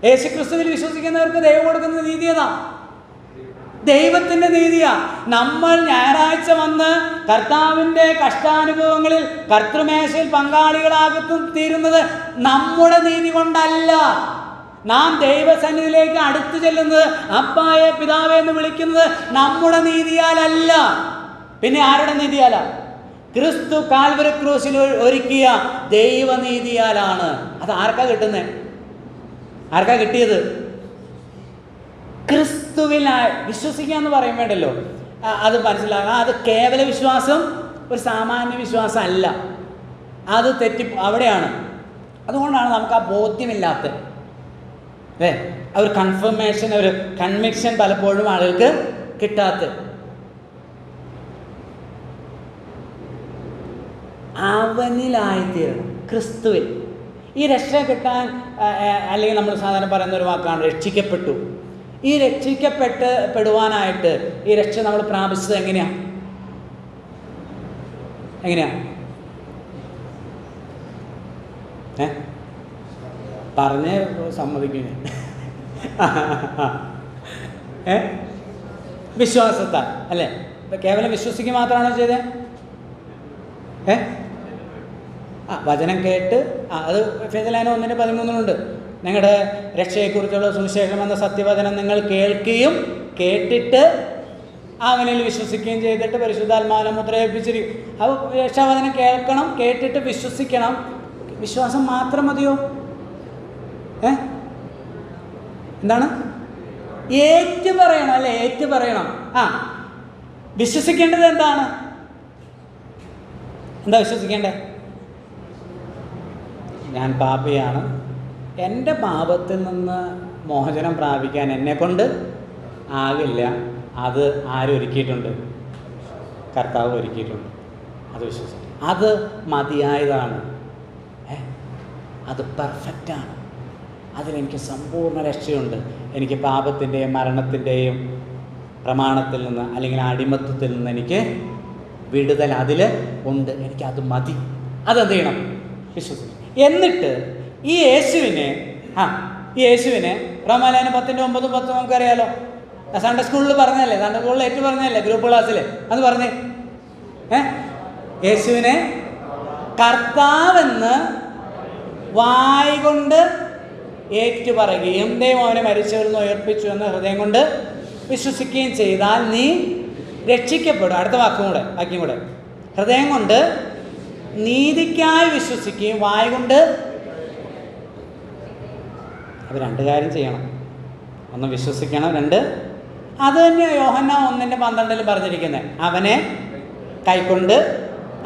യേശുക്രിസ്തുവിൽ വിശ്വസിക്കുന്നവർക്ക് ദൈവം കൊടുക്കുന്ന നീതി ഏതാ? ദൈവത്തിൻ്റെ നീതിയാ. നമ്മൾ ഞായറാഴ്ച വന്ന് കർത്താവിൻ്റെ കഷ്ടാനുഭവങ്ങളിൽ കർത്തൃമേശയിൽ പങ്കാളികളാകത്തും തീരുന്നത് നമ്മുടെ നീതി കൊണ്ടല്ല. നാം ദൈവസന്നിധിയിലേക്ക് അടുത്തു ചെല്ലുന്നത്, അപ്പായെ പിതാവേ എന്ന് വിളിക്കുന്നത് നമ്മുടെ നീതിയാലല്ല. പിന്നെ ആരുടെ നീതിയാലാ? ക്രിസ്തു കാൽവരി ക്രൂശിൽ ഒരുക്കിയ ദൈവനീതിയാലാണ്. അത് ആർക്കാ കിട്ടുന്നത്? ആർക്കാ കിട്ടിയത്? ക്രിസ്തുവിനായി വിശ്വസിക്കുക എന്ന് പറയാൻ വേണ്ടല്ലോ. അത് മനസ്സിലാകാം. അത് കേവല വിശ്വാസം, ഒരു സാമാന്യ വിശ്വാസം അല്ല. അത് അവിടെയാണ്. അതുകൊണ്ടാണ് നമുക്ക് ആ ബോധ്യമില്ലാത്ത ഒരു കൺഫർമേഷൻ, ഒരു കൺവിക്ഷൻ പലപ്പോഴും ആളുകൾക്ക് കിട്ടാത്ത. അവനിലായിത്തീരണം, ക്രിസ്തുവിൽ. ഈ രക്ഷ കിട്ടാൻ, അല്ലെങ്കിൽ നമ്മൾ സാധാരണ പറയുന്ന ഒരു വാക്കാണ് രക്ഷിക്കപ്പെട്ടു. ഈ രക്ഷിക്കപ്പെടുവാനായിട്ട് ഈ രക്ഷ നമ്മൾ പ്രാപിച്ചത് എങ്ങനെയാ? പറഞ്ഞേ സമ്മതിക്കുന്നേ. വിശ്വാസത്താൽ അല്ലേ? കേവലം വിശ്വസിക്കുക മാത്രമാണോ ചെയ്തേ? വചനം കേട്ട്, അത് ഫെദലാന 1:13 നിങ്ങളുടെ രക്ഷയെക്കുറിച്ചുള്ള സുവിശേഷം എന്ന സത്യവചനം നിങ്ങൾ കേൾക്കുകയും കേട്ടിട്ട് അവനിൽ വിശ്വസിക്കുകയും ചെയ്തിട്ട് പരിശുദ്ധാത്മാവിനെ മുദ്രയേൽപ്പിച്ചിരിക്കും. അപ്പോൾ രക്ഷാവചനം കേൾക്കണം, കേട്ടിട്ട് വിശ്വസിക്കണം. വിശ്വാസം മാത്രം മതിയോ? എന്താണ്? ഏറ്റു പറയണം അല്ലേ? ഏറ്റു പറയണം. വിശ്വസിക്കേണ്ടത് എന്താണ്? എന്താ വിശ്വസിക്കേണ്ടേ? ഞാൻ പാപിയാണ്, എൻ്റെ പാപത്തിൽ നിന്ന് മോചനം പ്രാപിക്കാൻ എന്നെക്കൊണ്ട് ആകില്ല. അത് ആരൊരുക്കിയിട്ടുണ്ട്? കർത്താവ് ഒരുക്കിയിട്ടുണ്ട്. അത് വിശ്വസിക്കും. അത് മതിയായതാണ്. അത് പെർഫെക്റ്റാണ്. അതിലെനിക്ക് സമ്പൂർണ്ണ രക്ഷയുണ്ട്. എനിക്ക് പാപത്തിൻ്റെയും മരണത്തിൻ്റെയും പ്രമാണത്തിൽ നിന്ന്, അല്ലെങ്കിൽ അടിമത്തത്തിൽ നിന്ന് എനിക്ക് വിടുതൽ അതിൽ ഉണ്ട്. എനിക്കത് മതി. അതെന്ത് ചെയ്യണം? വിശ്വസിക്കണം. എന്നിട്ട് ഈ യേശുവിനെ റോമാലേഖനം 10:9-10 നമുക്കറിയാലോ. സൺഡേ സ്കൂളിൽ പറഞ്ഞല്ലേ? സൺഡേ സ്കൂളിൽ ഏറ്റവും പറഞ്ഞല്ലേ? ഗ്രൂപ്പ് ക്ലാസ്സിൽ അത് പറഞ്ഞേ. യേശുവിനെ കർത്താവെന്ന് വായ് കൊണ്ട് ഏറ്റുപറയുകയും ദൈവം അവനെ മരിച്ചവരിൽ നിന്ന് ഉയർപ്പിച്ചു എന്ന് ഹൃദയം കൊണ്ട് വിശ്വസിക്കുകയും ചെയ്താൽ നീ രക്ഷിക്കപ്പെടും. അടുത്ത വാക്യം കൂടെ ഹൃദയം കൊണ്ട് നീതിക്കായി വിശ്വസിക്കുകയും വായ് കൊണ്ട്. അത് 2 കാര്യം ചെയ്യണം. 1 വിശ്വസിക്കണം, 2 അത് തന്നെ യോഹന്നാൻ 1:12 പറഞ്ഞിരിക്കുന്നത്. അവനെ കൈക്കൊണ്ട്,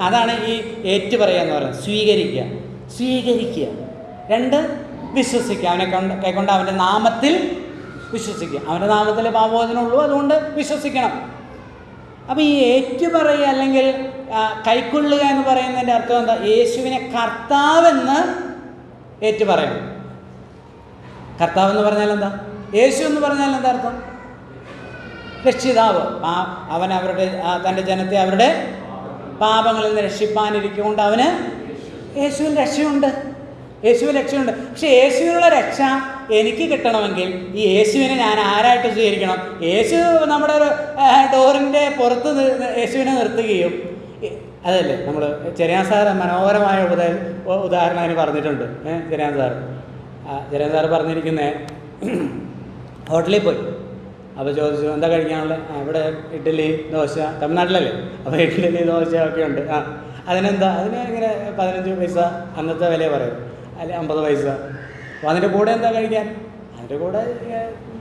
അതാണ് ഈ ഏറ്റുപറയുക എന്ന് പറയുന്നത്. സ്വീകരിക്കുക. 2 വിശ്വസിക്കുക. അവനെ കൈക്കൊണ്ട് അവൻ്റെ നാമത്തിൽ വിശ്വസിക്കുക. അവൻ്റെ നാമത്തിൽ പാപമോചനമുള്ളൂ, അതുകൊണ്ട് വിശ്വസിക്കണം. അപ്പോൾ ഈ ഏറ്റുപറയുക അല്ലെങ്കിൽ കൈക്കൊള്ളുക എന്ന് പറയുന്നതിൻ്റെ അർത്ഥം എന്താ? യേശുവിനെ കർത്താവെന്ന് ഏറ്റുപറയണം. കർത്താവെന്ന് പറഞ്ഞാൽ എന്താ? യേശു എന്ന് പറഞ്ഞാൽ എന്താ അർത്ഥം? രക്ഷിതാവ്. അവൻ തൻ്റെ ജനത്തെ അവരുടെ പാപങ്ങളിൽ നിന്ന് രക്ഷിപ്പാനിരിക്കൊണ്ട് അവന് യേശുവിൽ രക്ഷയുണ്ട്. പക്ഷെ യേശുവിനുള്ള രക്ഷ എനിക്ക് കിട്ടണമെങ്കിൽ ഈ യേശുവിനെ ഞാൻ ആരായിട്ട് സ്വീകരിക്കണം? യേശു നമ്മുടെ ഡോറിൻ്റെ പുറത്ത് യേശുവിനെ നിർത്തുകയും, അതല്ലേ നമ്മൾ ചെറിയാൻ സാർ മനോഹരമായ ഉദാഹരണം അതിന് പറഞ്ഞിട്ടുണ്ട്. ചെറിയാൻ സാറ് പറഞ്ഞിരിക്കുന്നത്, ഹോട്ടലിൽ പോയി. അപ്പോൾ ചോദിച്ചു എന്താ കഴിക്കാനുള്ളത്? ഇവിടെ ഇഡ്ഡലി ദോശ, തമിഴ്നാട്ടിലല്ലേ, അപ്പോൾ ഇഡ്ഡലി ദോശ ഒക്കെ ഉണ്ട്. അതിനെന്താ? അതിന് ഇങ്ങനെ 15 പൈസ അന്നത്തെ വില പറയും, അല്ലെ 50 പൈസ. അപ്പോൾ അതിൻ്റെ കൂടെ എന്താ കഴിക്കാൻ? അതിൻ്റെ കൂടെ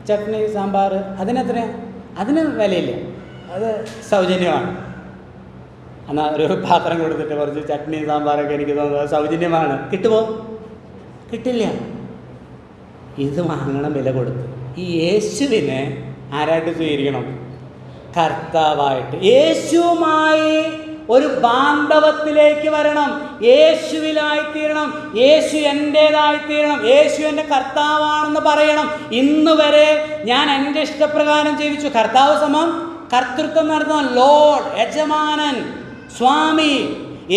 ചട്നി, സാമ്പാർ. അതിനെത്രയാണ്? അതിന് വിലയില്ല, അത് സൗജന്യമാണ്. എന്നാൽ ഒരു പാത്രം കൊടുത്തിട്ട് കുറച്ച് ചട്നി സാമ്പാറൊക്കെ എനിക്ക് തോന്നുന്നത് സൗജന്യമാണ്. കിട്ടുമോ? കിട്ടില്ല. ഇത് വാങ്ങണം വില കൊടുത്ത്. ഈ യേശുവിനെ ആരായിട്ട് സ്വീകരിക്കണം? കർത്താവായിട്ട്. യേശുവുമായി ഒരു ബാന്ധവത്തിലേക്ക് വരണം. യേശുവിലായിത്തീരണം. യേശു എൻ്റേതായിത്തീരണം. യേശു എൻ്റെ കർത്താവാണെന്ന് പറയണം. ഇന്ന് വരെ ഞാൻ എൻ്റെ ഇഷ്ടപ്രകാരം ജീവിച്ചു. കർത്താവ് സമം കർത്തൃത്വം നടത്തുന്ന ലോർഡ്, യജമാനൻ, സ്വാമി.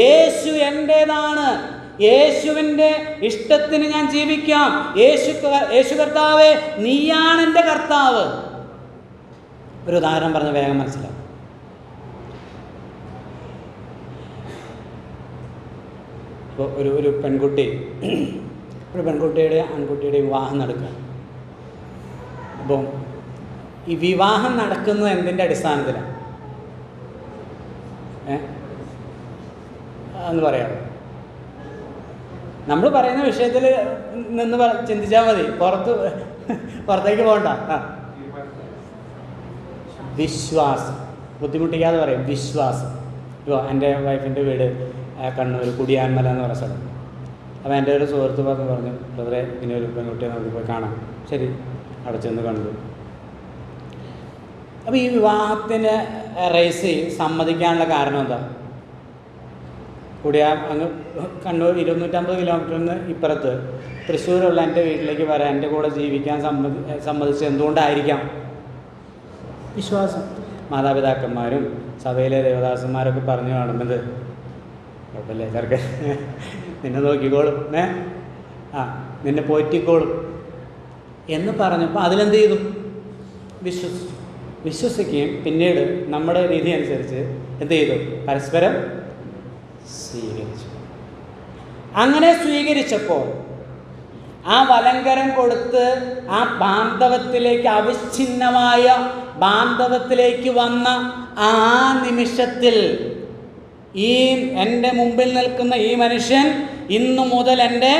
യേശു എൻ്റേതാണ്. യേശുവിൻ്റെ ഇഷ്ടത്തിന് ഞാൻ ജീവിക്കാം. യേശു കർത്താവേ, നീയാണ് എൻ്റെ കർത്താവ്. ഒരു ഉദാഹരണം പറഞ്ഞ് വേഗം മനസ്സിലാവും. ഇപ്പോൾ ഒരു പെൺകുട്ടിയുടെ ആൺകുട്ടിയുടെ വിവാഹം നടക്കുക. അപ്പം ഈ വിവാഹം നടക്കുന്നത് എന്തിൻ്റെ അടിസ്ഥാനത്തിലാണ് എന്ന് പറയാമോ? നമ്മൾ പറയുന്ന വിഷയത്തിൽ നിന്ന് ചിന്തിച്ചാൽ മതി, പുറത്തേക്ക് പോകണ്ട. വിശ്വാസം, ബുദ്ധിമുട്ടിക്കാതെ പറയും വിശ്വാസം. ഇപ്പോൾ എൻ്റെ വൈഫിൻ്റെ വീട് കണ്ണൂർ കുടിയാൻമല എന്ന് പറഞ്ഞ സ്ഥലം. അപ്പോൾ എൻ്റെ ഒരു സുഹൃത്ത് പറഞ്ഞു, ബ്രദറെ ഇങ്ങനെ ഒരു പെൺകുട്ടിയെ നമുക്ക് പോയി കാണാം. ശരി, അവിടെ ചെന്ന് കണ്ടു. അപ്പോൾ ഈ വിവാഹത്തിന് റേസ് സമ്മതിക്കാനുള്ള കാരണം എന്താ? അങ്ങ് കണ്ണൂർ 250 കിലോമീറ്ററിന് ഇപ്പുറത്ത് തൃശ്ശൂരുള്ള എൻ്റെ വീട്ടിലേക്ക് വരാൻ, എൻ്റെ കൂടെ ജീവിക്കാൻ സമ്മതിച്ചത് എന്തുകൊണ്ടായിരിക്കാം? വിശ്വാസം. മാതാപിതാക്കന്മാരും സഭയിലെ ദേവദാസന്മാരൊക്കെ പറഞ്ഞു കാണുന്നത് കുഴപ്പമില്ലേ ചെറുക്കൻ, നിന്നെ നോക്കിക്കോളും, നിന്നെ പോറ്റിക്കോളും എന്ന് പറഞ്ഞപ്പോൾ അതിലെന്ത് ചെയ്തു? വിശ്വസിക്കുകയും പിന്നീട് നമ്മുടെ രീതി അനുസരിച്ച് എന്ത് ചെയ്തു? പരസ്പരം സ്വീകരിച്ചു. അങ്ങനെ സ്വീകരിച്ചപ്പോൾ ആ വലങ്കരം കൊടുത്ത് ആ ബാന്ധവത്തിലേക്ക്, അവിഛിന്നമായ ബാന്ധവത്തിലേക്ക് വന്ന ആ നിമിഷത്തിൽ ഈ എൻ്റെ മുമ്പിൽ നിൽക്കുന്ന ഈ മനുഷ്യൻ ഇന്നു മുതൽ എൻ്റെ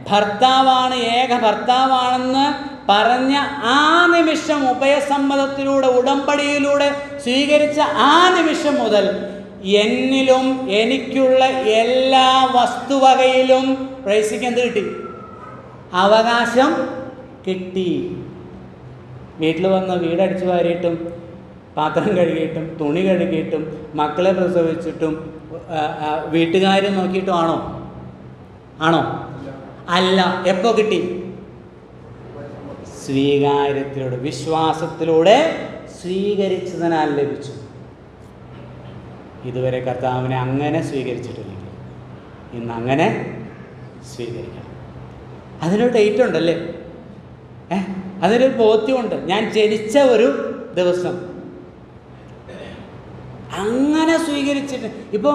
ഭർത്താവാണ്, ഏക ഭർത്താവാണെന്ന് പറഞ്ഞ ആ നിമിഷം, ഉഭയസമ്മതത്തിലൂടെ, ഉടമ്പടിയിലൂടെ സ്വീകരിച്ച ആ നിമിഷം മുതൽ എന്നിലും എനിക്കുള്ള എല്ലാ വസ്തുവകയിലും പ്രൈസിക്ക് എന്ത് കിട്ടി? അവകാശം കിട്ടി. വീട്ടിൽ വന്ന് വീടടിച്ചു വാരിയിട്ടും പാത്രം കഴുകിയിട്ടും തുണി കഴുകിയിട്ടും മക്കളെ പ്രസവിച്ചിട്ടും വീട്ടുകാരെ നോക്കിയിട്ടും ആണോ? അല്ല. എപ്പോൾ കിട്ടി? സ്വീകാര്യത്തിലൂടെ, വിശ്വാസത്തിലൂടെ സ്വീകരിച്ചതിനാൽ ലഭിച്ചു. ഇതുവരെ കർത്താവിനെ അങ്ങനെ സ്വീകരിച്ചിട്ടില്ലെങ്കിൽ ഇന്ന് അങ്ങനെ സ്വീകരിക്കണം. അതിനൊരു ഡേറ്റ് ഉണ്ടല്ലേ? അതിനൊരു ബോധ്യമുണ്ട്. ഞാൻ ജനിച്ച ഒരു ദിവസം അങ്ങനെ സ്വീകരിച്ചിട്ട്. ഇപ്പോൾ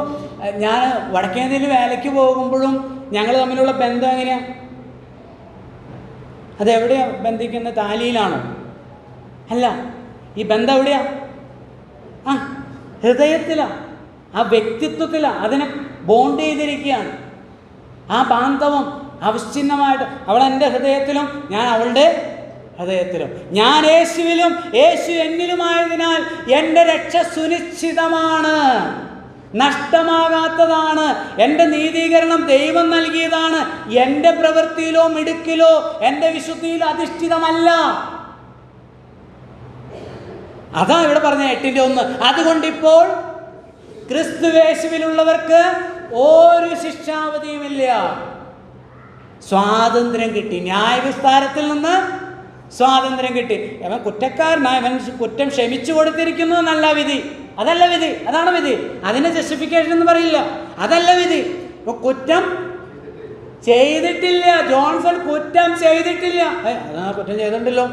ഞാൻ വടക്കേന്ത്യയിൽ വേലയ്ക്ക് പോകുമ്പോഴും ഞങ്ങൾ തമ്മിലുള്ള ബന്ധം എങ്ങനെയാണ്? അതെവിടെയാണ് ബന്ധിക്കുന്നത്? താലിയിലാണോ? അല്ല. ഈ ബന്ധം എവിടെയാണ്? ഹൃദയത്തിലാണ്, ആ വ്യക്തിത്വത്തിലാണ്. അതിനെ ബോണ്ട് ചെയ്തിരിക്കുകയാണ്. ആ ബാന്ധവം അവിഛിന്നമായിട്ട്. അവൾ എൻ്റെ ഹൃദയത്തിലും ഞാൻ അവളുടെ ഹൃദയത്തിലും. ഞാൻ യേശുവിലും യേശു എന്നിലുമായതിനാൽ എൻ്റെ രക്ഷ സുനിശ്ചിതമാണ്, നഷ്ടമാകാത്തതാണ്. എൻ്റെ നീതീകരണം ദൈവം നൽകിയതാണ്. എൻ്റെ പ്രവൃത്തിയിലോ മിടുക്കിലോ എൻ്റെ വിശുദ്ധിയിലോ അധിഷ്ഠിതമല്ല. അതാ ഇവിടെ പറഞ്ഞ 8:1. അതുകൊണ്ടിപ്പോൾ ക്രിസ്തുയേശുവിലുള്ളവർക്ക് ഒരു ശിക്ഷാവധിയുമില്ല. സ്വാതന്ത്ര്യം കിട്ടി. ന്യായവിസ്താരത്തിൽ നിന്ന് സ്വാതന്ത്ര്യം കിട്ടി. അവൻ കുറ്റക്കാരനായ, അവൻ കുറ്റം ക്ഷമിച്ചു കൊടുത്തിരിക്കുന്നു എന്നല്ല വിധി. അതല്ല വിധി. അതാണ് വിധി. അതിന് ജസ്റ്റിഫിക്കേഷൻ എന്ന് പറയില്ല. അതല്ല വിധി. ഇപ്പൊ കുറ്റം ചെയ്തിട്ടില്ല. ജോൺസൺ കുറ്റം ചെയ്തിട്ടില്ല. അതാ കുറ്റം ചെയ്തിട്ടുണ്ടല്ലോ.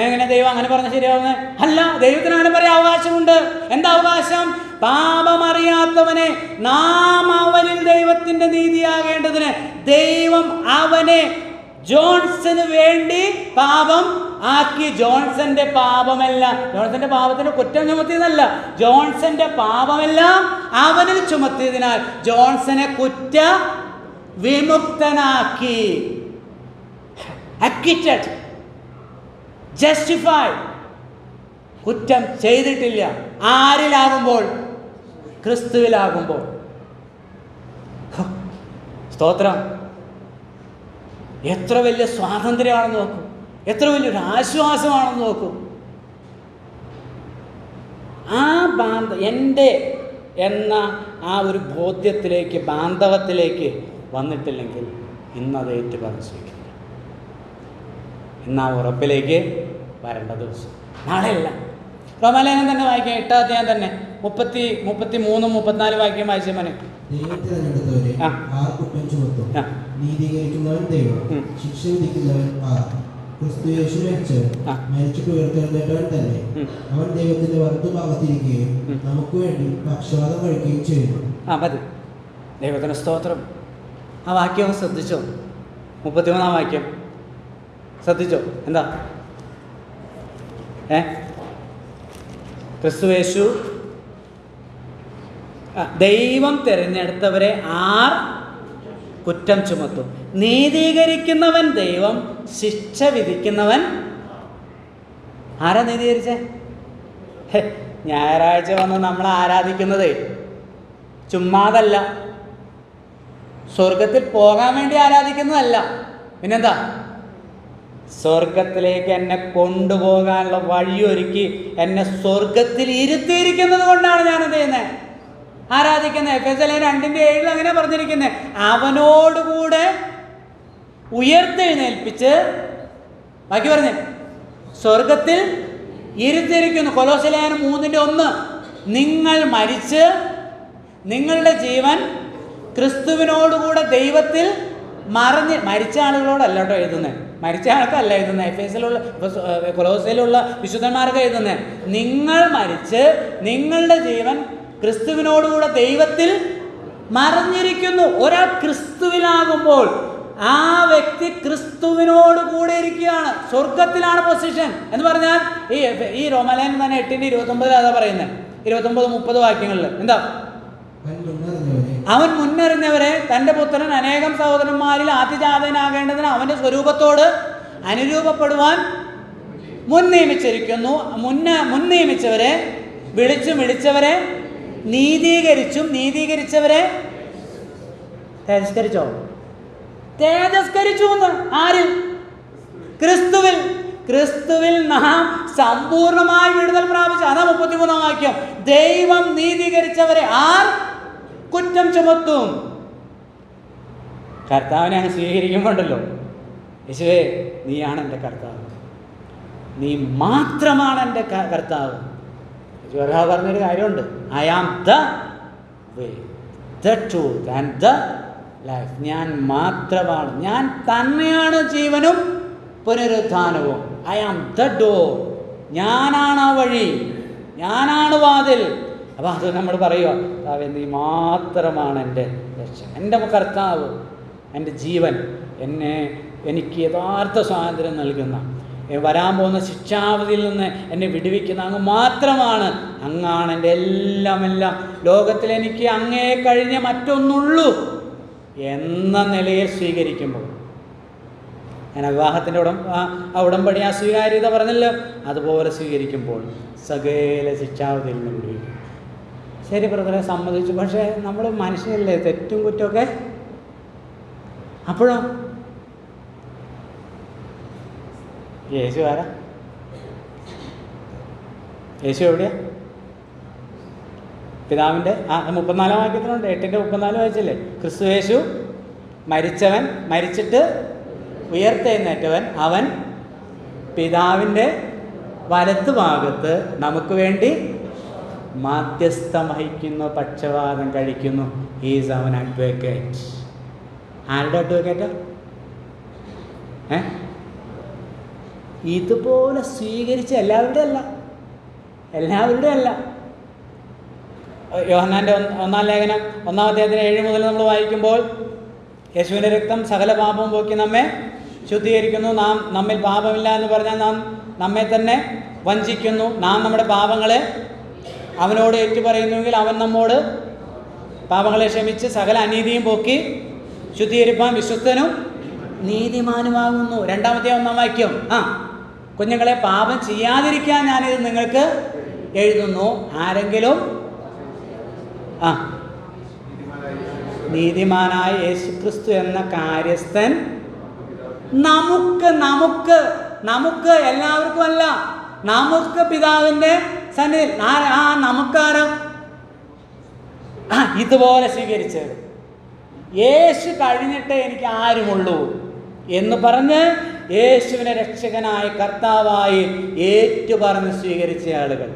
എങ്ങനെ ദൈവം അങ്ങനെ പറഞ്ഞ ശരിയാവുന്നത്? അല്ല. ദൈവത്തിന് അങ്ങനെ പറയാൻ അവകാശമുണ്ട്. എന്താ അവകാശം? പാപമറിയാത്തവനെ നാം അവനിൽ ദൈവത്തിൻ്റെ നീതിയാകേണ്ടതിന് ദൈവം അവനെ ജോൺസന് വേണ്ടി പാപം ആക്കി. ജോൺസന്റെ പാപമല്ല, ജോൺസന്റെ പാപത്തിന് കുറ്റം ചുമത്തിയതല്ല, ജോൺസന്റെ പാപമെല്ലാം അവനിൽ ചുമത്തിയതിനാൽ ജോൺസനെ കുറ്റ വിമുക്തനാക്കി. അക്വിറ്റഡ്, ജസ്റ്റിഫൈഡ്. കുറ്റം ചെയ്തിട്ടില്ല. ആരിലാകുമ്പോൾ? ക്രിസ്തുവിലാകുമ്പോൾ. സ്തോത്രം. എത്ര വലിയ സ്വാതന്ത്ര്യമാണെന്ന് നോക്കൂ. എത്ര വലിയൊരു ആശ്വാസമാണെന്ന് നോക്കൂ. ആ എൻ്റെ എന്ന ആ ഒരു ബോധ്യത്തിലേക്ക്, ബാന്ധവത്തിലേക്ക് വന്നിട്ടില്ലെങ്കിൽ ഇന്നത് ഏറ്റു പറഞ്ഞ് സ്വീകരിക്കുക. ഇന്ന് ആ ഉറപ്പിലേക്ക് വരേണ്ട ദിവസം നാളെയല്ല. റോമാലേഖനം തന്നെ വായിക്കാം, 8-ാം അധ്യായം തന്നെ 33 34 വാക്യം വായിച്ച മോനെ. ദൈവം തിരഞ്ഞെടുത്തവരെ ആർ കുറ്റം ചുമത്തും? നീതീകരിക്കുന്നവൻ ദൈവം, ശിക്ഷ വിധിക്കുന്നവൻ ആർ? ക്രിസ്തു യേശു മരിച്ചവൻ, മരിച്ചിട്ട് ഉയർത്തെഴുന്നേറ്റവൻ തന്നെ. അവൻ ദൈവത്തിന്റെ വലത്തുഭാഗത്തിരിക്കുകയും നമുക്ക് വേണ്ടി പക്ഷവാതം കഴിക്കുകയും ചെയ്യുന്നു. മതി. ദൈവത്തിന് സ്തോത്രം. ആ വാക്യം ശ്രദ്ധിച്ചോ? 33 വാക്യം ശ്രദ്ധിച്ചോ? എന്താ? ക്രിസ്തുയേശു ദൈവം തിരഞ്ഞെടുത്തവരെ ആർ കുറ്റം ചുമത്തും? നീതീകരിക്കുന്നവൻ ദൈവം, ശിക്ഷ വിധിക്കുന്നവൻ ആരാ നീതീകരിച്ചേ? ഞായറാഴ്ച വന്ന് നമ്മൾ ആരാധിക്കുന്നത് ചുമ്മാതല്ല, സ്വർഗത്തിൽ പോകാൻ വേണ്ടി ആരാധിക്കുന്നതല്ല. പിന്നെന്താ? സ്വർഗത്തിലേക്ക് എന്നെ കൊണ്ടുപോകാനുള്ള വഴിയൊരുക്കി എന്നെ സ്വർഗത്തിൽ ഇരുത്തിയിരിക്കുന്നത് കൊണ്ടാണ് ഞാൻ എന്ത് ചെയ്യുന്നത്? ആരാധിക്കുന്നത്. എഫെസ്യർ 2:7 അങ്ങനെ പറഞ്ഞിരിക്കുന്നത്. അവനോടുകൂടെ ഉയർത്തെഴുന്നേൽപ്പിച്ച് ബാക്കി പറഞ്ഞേ സ്വർഗത്തിൽ ഇരുത്തിയിരിക്കുന്നു. കൊലോസ്യർ 3:1 നിങ്ങൾ മരിച്ച് നിങ്ങളുടെ ജീവൻ ക്രിസ്തുവിനോടുകൂടെ ദൈവത്തിൽ മരിച്ച ആളുകളോടല്ല കേട്ടോ എഴുതുന്നത്, മരിച്ച ആൾക്കല്ല എഴുതുന്നത്. എഫെസ്യറിലുള്ള കൊലോസ്യയിലുള്ള വിശുദ്ധന്മാർക്ക് എഴുതുന്നത്. നിങ്ങൾ മരിച്ച് നിങ്ങളുടെ ജീവൻ ക്രിസ്തുവിനോടുകൂടെ ദൈവത്തിൽ മറഞ്ഞിരിക്കുന്നു. ഒരാൾ ക്രിസ്തുവിലാകുമ്പോൾ ആ വ്യക്തി ക്രിസ്തുവിനോട് കൂടെ ഇരിക്കുകയാണ്, സ്വർഗത്തിലാണ് പൊസിഷൻ എന്ന് പറഞ്ഞാൽ ഈ റോമാലേഖനം തന്നെ 8:29 അതാ പറയുന്നത്. 29-30 വാക്യങ്ങളിൽ എന്താ? അവൻ മുന്നറിഞ്ഞവരെ തൻ്റെ പുത്രൻ അനേകം സഹോദരന്മാരിൽ ആദ്യജാതനാകേണ്ടതിന് അവൻ്റെ സ്വരൂപത്തോട് അനുരൂപപ്പെടുവാൻ മുൻ നിയമിച്ചിരിക്കുന്നു. മുൻ നിയമിച്ചവരെ വിളിച്ചവരെ നീതീകരിച്ചവരെ തേജസ്കരിച്ചു എന്ന് ആരിൽ? ക്രിസ്തുവിൽ നാം സമ്പൂർണമായി വിടുതൽ പ്രാപിച്ചു. അതാ 33 വാക്യം. ദൈവം നീതീകരിച്ചവരെ ആർ കുറ്റം ചുമത്തും? കർത്താവിനെ അങ്ങ് സ്വീകരിക്കുമ്പോണ്ടല്ലോ, യേശുവേ നീയാണ് എൻ്റെ കർത്താവ്, നീ മാത്രമാണ് എൻ്റെ കർത്താവ്. യേശു പറഞ്ഞൊരു കാര്യമുണ്ട്, I am the way, the truth and the life. ഞാൻ മാത്രമാണ്, ഞാൻ തന്നെയാണ് ജീവനും പുനരുത്ഥാനവും. ഐ ആം ദ ഡോർ, ഞാനാണ് ആ വഴി, ഞാനാണ് വാതിൽ. അപ്പോൾ അത് നമ്മൾ പറയുക, കർത്താവേ നീ മാത്രമാണ് എൻ്റെ രക്ഷകൻ, എൻ്റെ കർത്താവ്, എൻ്റെ ജീവൻ, എനിക്ക് യഥാർത്ഥ സ്വാതന്ത്ര്യം നൽകുന്ന, വരാൻ പോകുന്ന ശിക്ഷാവധിയിൽ നിന്ന് എന്നെ വിടുവിക്കുന്ന അങ്ങ് മാത്രമാണ്. അങ്ങാണ് എൻ്റെ എല്ലാം. ലോകത്തിൽ എനിക്ക് അങ്ങേ കഴിഞ്ഞ് മറ്റൊന്നുള്ളൂ എന്ന നിലയിൽ സ്വീകരിക്കുമ്പോൾ, ഞാൻ വിവാഹത്തിൻ്റെ ഉടമ്പടി ആ സ്വീകാര്യത പറഞ്ഞല്ലോ, അതുപോലെ സ്വീകരിക്കുമ്പോൾ സകല ശിക്ഷാവധിയിൽ നിന്ന് വിടുവിക്കും. ശരി ബ്രദറെ, സമ്മതിച്ചു. പക്ഷേ നമ്മൾ മനുഷ്യനല്ലേ, തെറ്റും കുറ്റമൊക്കെ. അപ്പോഴോ യേശു ആരാ? യേശു എവിടെയാ? പിതാവിൻ്റെ 34 വാക്യത്തിലുണ്ട്, 8:34 വായിച്ചില്ലേ? ക്രിസ്തു യേശു മരിച്ചവൻ, മരിച്ചിട്ട് ഉയർത്തെഴുന്നേറ്റവൻ, അവൻ പിതാവിൻ്റെ വലത്ത് ഭാഗത്ത് നമുക്ക് വേണ്ടി മാധ്യസ്ഥം വഹിക്കുന്നു, പക്ഷവാതം കഴിക്കുന്നു. ഈസ് അവൻ അഡ്വക്കേറ്റ്. ആരുടെ അഡ്വക്കേറ്റാ? ഇതുപോലെ സ്വീകരിച്ച എല്ലാവരുടെ അല്ല. യോഹന്നാൻ്റെ 1-ാം ലേഖനം 1-ാം അധ്യായത്തിന് 7 മുതൽ നമ്മൾ വായിക്കുമ്പോൾ, യേശുവിൻ്റെ രക്തം സകല പാപവും പോക്കി നമ്മെ ശുദ്ധീകരിക്കുന്നു. നമ്മിൽ പാപമില്ല എന്ന് പറഞ്ഞാൽ നാം നമ്മെ തന്നെ വഞ്ചിക്കുന്നു. നാം നമ്മുടെ പാപങ്ങളെ അവനോട് ഏറ്റുപറയുന്നുവെങ്കിൽ അവൻ നമ്മോട് പാപങ്ങളെ ക്ഷമിച്ച് സകല അനീതിയും പോക്കി ശുദ്ധീകരിപ്പാൻ വിശ്വസ്തനും നീതിമാനുമാകുന്നു. 2-ാം വാക്യം. കുഞ്ഞുങ്ങളെ, പാപം ചെയ്യാതിരിക്കാൻ ഞാനിത് നിങ്ങൾക്ക് എഴുതുന്നു. ആരെങ്കിലും നീതിമാനായ യേശുക്രിസ്തു എന്ന കാര്യസ്ഥൻ നമുക്ക് എല്ലാവർക്കും അല്ല, നമുക്ക് പിതാവിൻ്റെ സന്നിധിയിൽ നമുക്കാരോ ഇതുപോലെ സ്വീകരിച്ചത്. യേശു കഴിഞ്ഞിട്ട് എനിക്ക് ആരുമുള്ളൂ എന്ന് പറഞ്ഞ് യേശുവിനെ രക്ഷകനായി കർത്താവായി ഏറ്റുപറഞ്ഞ് സ്വീകരിച്ച ആളുകൾ,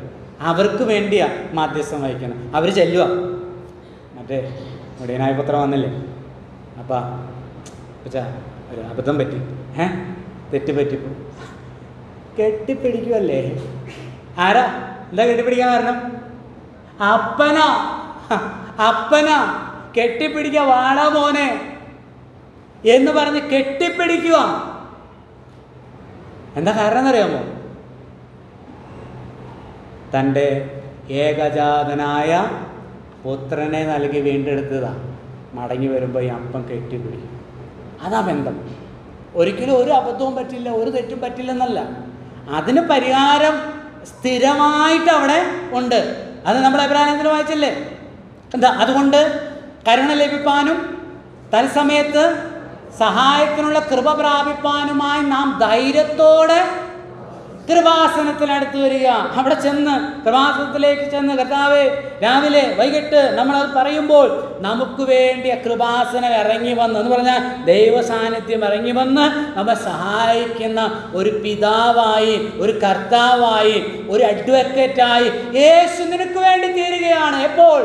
അവർക്ക് വേണ്ടിയാണ് മാധ്യസ്ഥം വഹിക്കണം. അവർ ചെല്ലുക, മറ്റേ മുടിയനായ പുത്രം വന്നില്ലേ, അപ്പം അച്ഛാ ഒരു അബദ്ധം പറ്റി, തെറ്റ് പറ്റിപ്പോ കെട്ടിപ്പിടിക്കുമല്ലേ. ആരാ എന്താ കെട്ടിപ്പിടിക്കാൻ കാരണം? അപ്പനാ കെട്ടിപ്പിടിക്കുക, വാടാ മോനെ എന്ന് പറഞ്ഞ് കെട്ടിപ്പിടിക്കുക. എന്താ കാരണം എന്നറിയാമോ? തൻ്റെ ഏകജാതനായ പുത്രനെ നൽകി വീണ്ടെടുത്തതാ. മടങ്ങി വരുമ്പോൾ ഈ അപ്പം കെട്ടിപ്പിടിക്കും. അതാ ബന്ധം. ഒരിക്കലും ഒരു അബദ്ധവും പറ്റില്ല, ഒരു തെറ്റും പറ്റില്ലെന്നല്ല, അതിന് പരിഹാരം സ്ഥിരമായിട്ട് അവിടെ ഉണ്ട്. അത് നമ്മൾ എബ്രായത്തിൽ വായിച്ചില്ലേ? എന്താ? അതുകൊണ്ട് കരുണ ലഭിപ്പാനും തത്സമയത്ത് സഹായത്തിനുള്ള കൃപ പ്രാപിപ്പാനുമായി നാം ധൈര്യത്തോടെ കൃപാസനത്തിനടുത്ത് വരിക. അവിടെ ചെന്ന് കൃപാസനത്തിലേക്ക് ചെന്ന് കർത്താവേ രാവിലെ വൈകിട്ട് നമ്മളത് പറയുമ്പോൾ നമുക്ക് വേണ്ടി കൃപാസനം ഇറങ്ങി വന്ന് എന്ന് പറഞ്ഞാൽ ദൈവ സാന്നിധ്യം ഇറങ്ങി വന്ന് നമ്മെ സഹായിക്കുന്ന ഒരു പിതാവായി, ഒരു കർത്താവായി, ഒരു അഡ്വക്കേറ്റായി യേശു നിനക്ക് വേണ്ടി തീരുകയാണ്. എപ്പോൾ?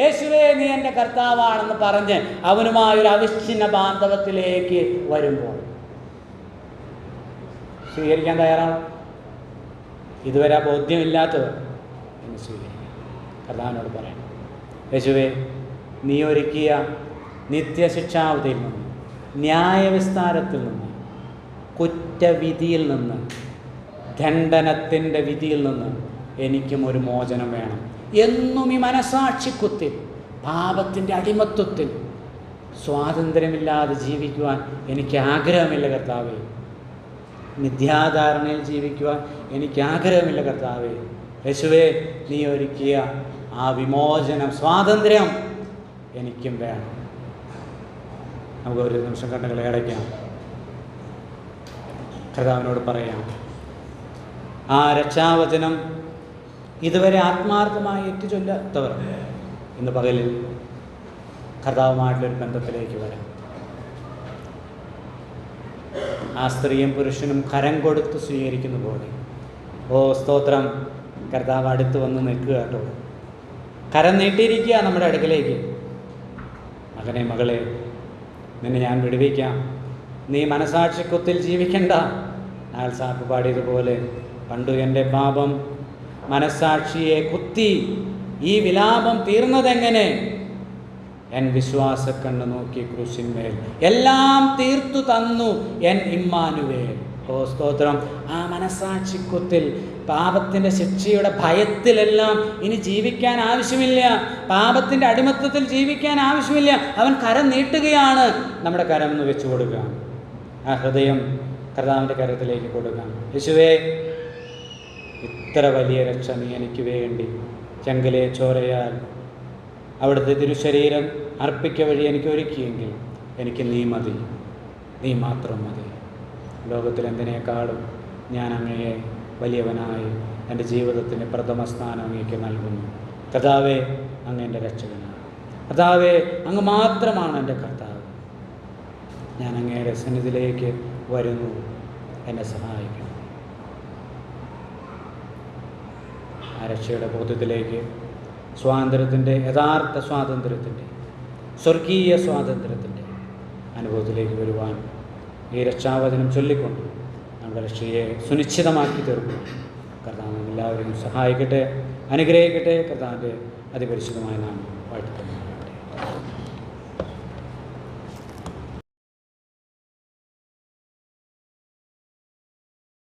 യേശുവേ നീ എൻ്റെ കർത്താവാണെന്ന് പറഞ്ഞ് അവനുമായൊരു അവിച്ഛിന്ന ബാന്ധവത്തിലേക്ക് വരുമ്പോൾ സ്വീകരിക്കാൻ തയ്യാറാണ്. ഇതുവരെ ആ ബോധ്യമില്ലാത്തവർ എന്ന് സ്വീകരിക്കും. കർത്താവിനോട് പറയാം, യേശുവേ നീ ഒരുക്കിയ നിത്യശിക്ഷാവധിയിൽ നിന്ന്, ന്യായവിസ്താരത്തിൽ നിന്ന്, കുറ്റവിധിയിൽ നിന്ന്, ദണ്ഡനത്തിൻ്റെ വിധിയിൽ നിന്ന് എനിക്കും ഒരു മോചനം വേണം. എന്നും ഈ മനസാക്ഷിക്കുത്തിൽ, പാപത്തിൻ്റെ അടിമത്വത്തിൽ സ്വാതന്ത്ര്യമില്ലാതെ ജീവിക്കുവാൻ എനിക്ക് ആഗ്രഹമില്ല കർത്താവേ. മിഥ്യാധാരണയിൽ ജീവിക്കുവാൻ എനിക്ക് ആഗ്രഹമില്ല കർത്താവേ. യേശുവേ നീ ഒരുക്കിയ ആ വിമോചനം, സ്വാതന്ത്ര്യം എനിക്കും വേണം. നമുക്ക് ഒരു നിമിഷം കണ്ണുകളെ അടയ്ക്കാം, കർത്താവിനോട് പറയാം. ആ രക്ഷാവചനം ഇതുവരെ ആത്മാർത്ഥമായി ഏറ്റുചൊല്ലാത്തവർ ഇന്ന് പകലിൽ കർത്താവുമായിട്ടുള്ളൊരു ബന്ധത്തിലേക്ക് വരാം. ആ സ്ത്രീയും പുരുഷനും കരം കൊടുത്ത് സ്വീകരിക്കുന്ന പോലെ, ഓ സ്തോത്രം, കർത്താവ് അടുത്ത് വന്ന് നിൽക്കുക കേട്ടോ. കരം നീട്ടിയിരിക്കുക നമ്മുടെ അടുക്കലേക്ക്. മകനെ മകളെ, നിന്നെ ഞാൻ വിടുവിക്കാം, നീ മനസാക്ഷിക്കുത്തിൽ ജീവിക്കണ്ട. നാൾ സാപ്പ് പാടിയതുപോലെ, പണ്ടു എൻ്റെ പാപം മനസാക്ഷിയെ കുത്തി, ഈ വിലാപം തീർന്നതെങ്ങനെ? എൻ വിശ്വാസക്കണ്ണ് നോക്കി ക്രൂശിന്മേൽ എല്ലാം തീർത്തു തന്നു എൻ ഇമ്മാനുവേൽ. ഓ സ്തോത്രം. ആ മനസാക്ഷിക്കുത്തിൽ, പാപത്തിൻ്റെ ശിക്ഷയുടെ ഭയത്തിലെല്ലാം ഇനി ജീവിക്കാൻ ആവശ്യമില്ല, പാപത്തിൻ്റെ അടിമത്തത്തിൽ ജീവിക്കാൻ ആവശ്യമില്ല. അവൻ കരം നീട്ടുകയാണ്. നമ്മുടെ കരം ഒന്ന് വെച്ചു കൊടുക്കാം, ആ ഹൃദയം കർത്താവിൻ്റെ കരത്തിലേക്ക് കൊടുക്കാം. യേശുവേ, ഇത്ര വലിയ രക്ഷ നീ എനിക്ക് വേണ്ടി ചെങ്കലെ ചോരയാൽ അവിടുത്തെ തിരുശരീരം അർപ്പിക്ക വഴി എനിക്ക് ഒരുക്കിയെങ്കിൽ എനിക്ക് നീ മതി, നീ മാത്രം മതി. ലോകത്തിൽ എന്തിനേക്കാളും ഞാൻ അങ്ങയെ വലിയവനായി എൻ്റെ ജീവിതത്തിന് പ്രഥമ സ്ഥാനം അങ്ങേക്ക് നൽകുന്നു. കർത്താവേ, അങ്ങ് എൻ്റെ രക്ഷകനാണ്. കർത്താവേ, അങ്ങ് മാത്രമാണ് എൻ്റെ കർത്താവ്. ഞാൻ അങ്ങയുടെ സന്നിധിയിലേക്ക് വരുന്നു, എന്നെ സഹായിക്കണം. ആ രക്ഷയുടെ ബോധ്യത്തിലേക്ക്, സ്വാതന്ത്ര്യത്തിൻ്റെ, യഥാർത്ഥ സ്വാതന്ത്ര്യത്തിൻ്റെ, സ്വർഗീയ സ്വാതന്ത്ര്യത്തിൻ്റെ അനുഭവത്തിലേക്ക് വരുവാൻ ഈ രക്ഷാവചനം ചൊല്ലിക്കൊണ്ട് നമ്മുടെ രക്ഷയെ സുനിശ്ചിതമാക്കി തീർക്കും. കർത്താവ് എല്ലാവരെയും സഹായിക്കട്ടെ, അനുഗ്രഹിക്കട്ടെ. കർത്താവിൻ്റെ അതിപരിശുദ്ധമായ നാമം വാഴ്ത്തപ്പെടുന്നു.